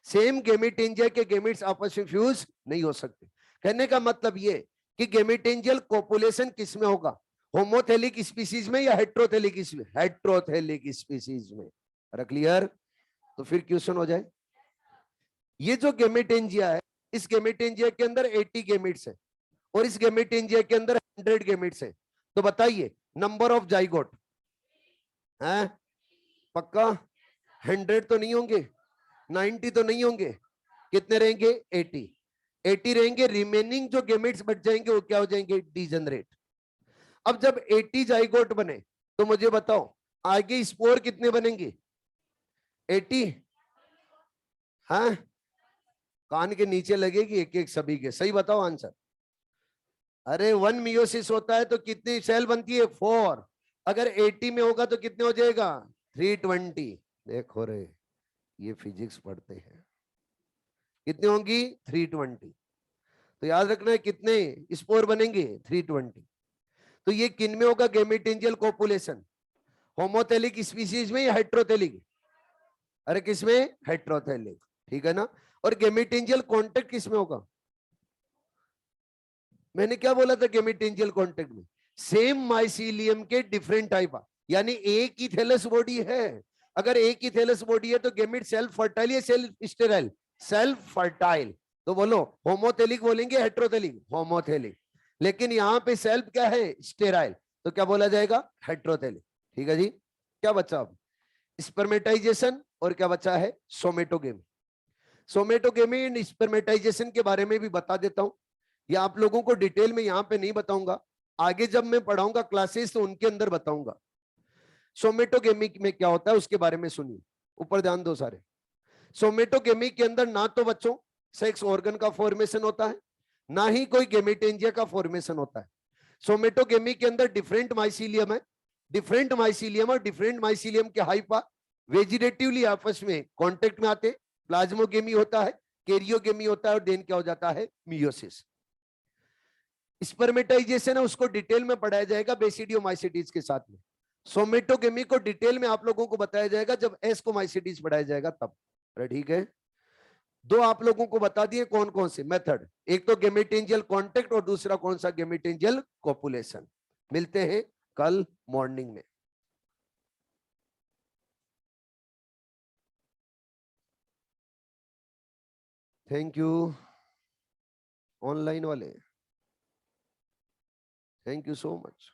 सेम गेमिटेंजिया के गेमिट्स आपस में फ्यूज नहीं हो सकते। कहने का मतलब ये कि गेमिटेंजियल कॉपुलेशन किस में होगा? होमोथेलिक स्पीसीज में या हेट्रोथेलिक? इसमें हेट्रोथेलिक स्पीसीज में। रख क्लियर? तो फिर क्वेश्चन हो जाए, ये जो गेमिटेंजिया है, इस गेमिटेंजिया के अंदर 80 गेमिट्स है और इस गेमिटेंजिया के अंदर 100 गेमिट्स है, तो बताइए नंबर ऑफ जाइगोट है? पक्का 100 तो नहीं होंगे, 90 तो नहीं होंगे, कितने रहेंगे? 80। 80 रहेंगे, रिमेनिंग जो गेमेट्स बच जाएंगे वो क्या हो जाएंगे? डीजनरेट। अब जब 80 जाइगोट बने तो मुझे बताओ आगे स्पोर कितने बनेंगे? 80। हाँ, कान के नीचे लगेगी एक एक सभी के, सही बताओ आंसर। अरे 1 मियोसिस होता है तो कितनी सेल बनती है? 4। अगर 80 में होगा तो कितने हो जाएगा? 320। देखो रे, ये फिजिक्स पढ़ते हैं। कितनी होंगी? 320। तो याद रखना है कितने स्पोर बनेंगे? 320। तो ये किन में होगा गेमेटेंजियल कॉपुलेशन? होमोथेलिक स्पीसीज में या हेट्रोथेलिक? अरे किसमें? हेट्रोथेलिक। ठीक है ना? और गेमेटेंजियल कांटेक्ट किसमें होगा? मैंने क्या बोला था? गेमेटेंजियल कांटेक्ट में सेम माइसीलियम के डिफरेंट टाइप, यानी एक ही थैलस बॉडी है। अगर एक ही थैलस बॉडी है तो गेमिट सेल्फ फर्टाइल या सेल्फ स्टेराइल? Self fertile. तो बोलो होमोथेलिक बोलेंगे हेट्रोथेलिक? होमोथेलिक। लेकिन यहां पे सेल्फ क्या है? स्टेराइल। तो क्या बोला जाएगा? हेट्रोथेलिक। ठीक है जी। क्या बचा अब? स्पर्मेटाइजेशन और क्या बचा है? सोमेटोगेमी। सोमेटोगेमी एंड स्पर्मेटाइजेशन के बारे में भी बता देता हूं, ये आप लोगों को डिटेल में यहां पे नहीं बताऊंगा, आगे जब मैं पढ़ाऊंगा क्लासेस तो उनके अंदर बताऊंगा। सोमेटोगेमी में क्या होता है उसके बारे में सुनिए, ऊपर ध्यान दो सारे। सोमेटोगेमी के अंदर ना तो बच्चों सेक्स ऑर्गन का फॉर्मेशन होता है, ना ही कोई गेमेटेंजिया का फॉर्मेशन होता है। सोमेटोगेमी के अंदर डिफरेंट माइसीलियम है, डिफरेंट माइसीलियम और डिफरेंट माइसीलियम के हाइपा वेजिटेटिवली आपस में कांटेक्ट में आते। प्लाज्मोगेमी होता है, कैरियोगेमी होता है, और देन क्या हो जाता है? मियोसिस। स्पर्मेटाइजेशन है उसको डिटेल में पढ़ाया जाएगा बेसिडियोमाइसिटीज के साथ में। सोमेटोगेमी को डिटेल में आप लोगों को बताया जाएगा जब एस्कोमाइसिटीज पढ़ाया जाएगा तब। ठीक है, दो आप लोगों को बता दिए कौन कौन से मेथड, एक तो गेमेटेंजियल कांटेक्ट और दूसरा कौन सा? गेमेटेंजियल कॉपुलेशन। मिलते हैं कल मॉर्निंग में। थैंक यू ऑनलाइन वाले, थैंक यू सो मच।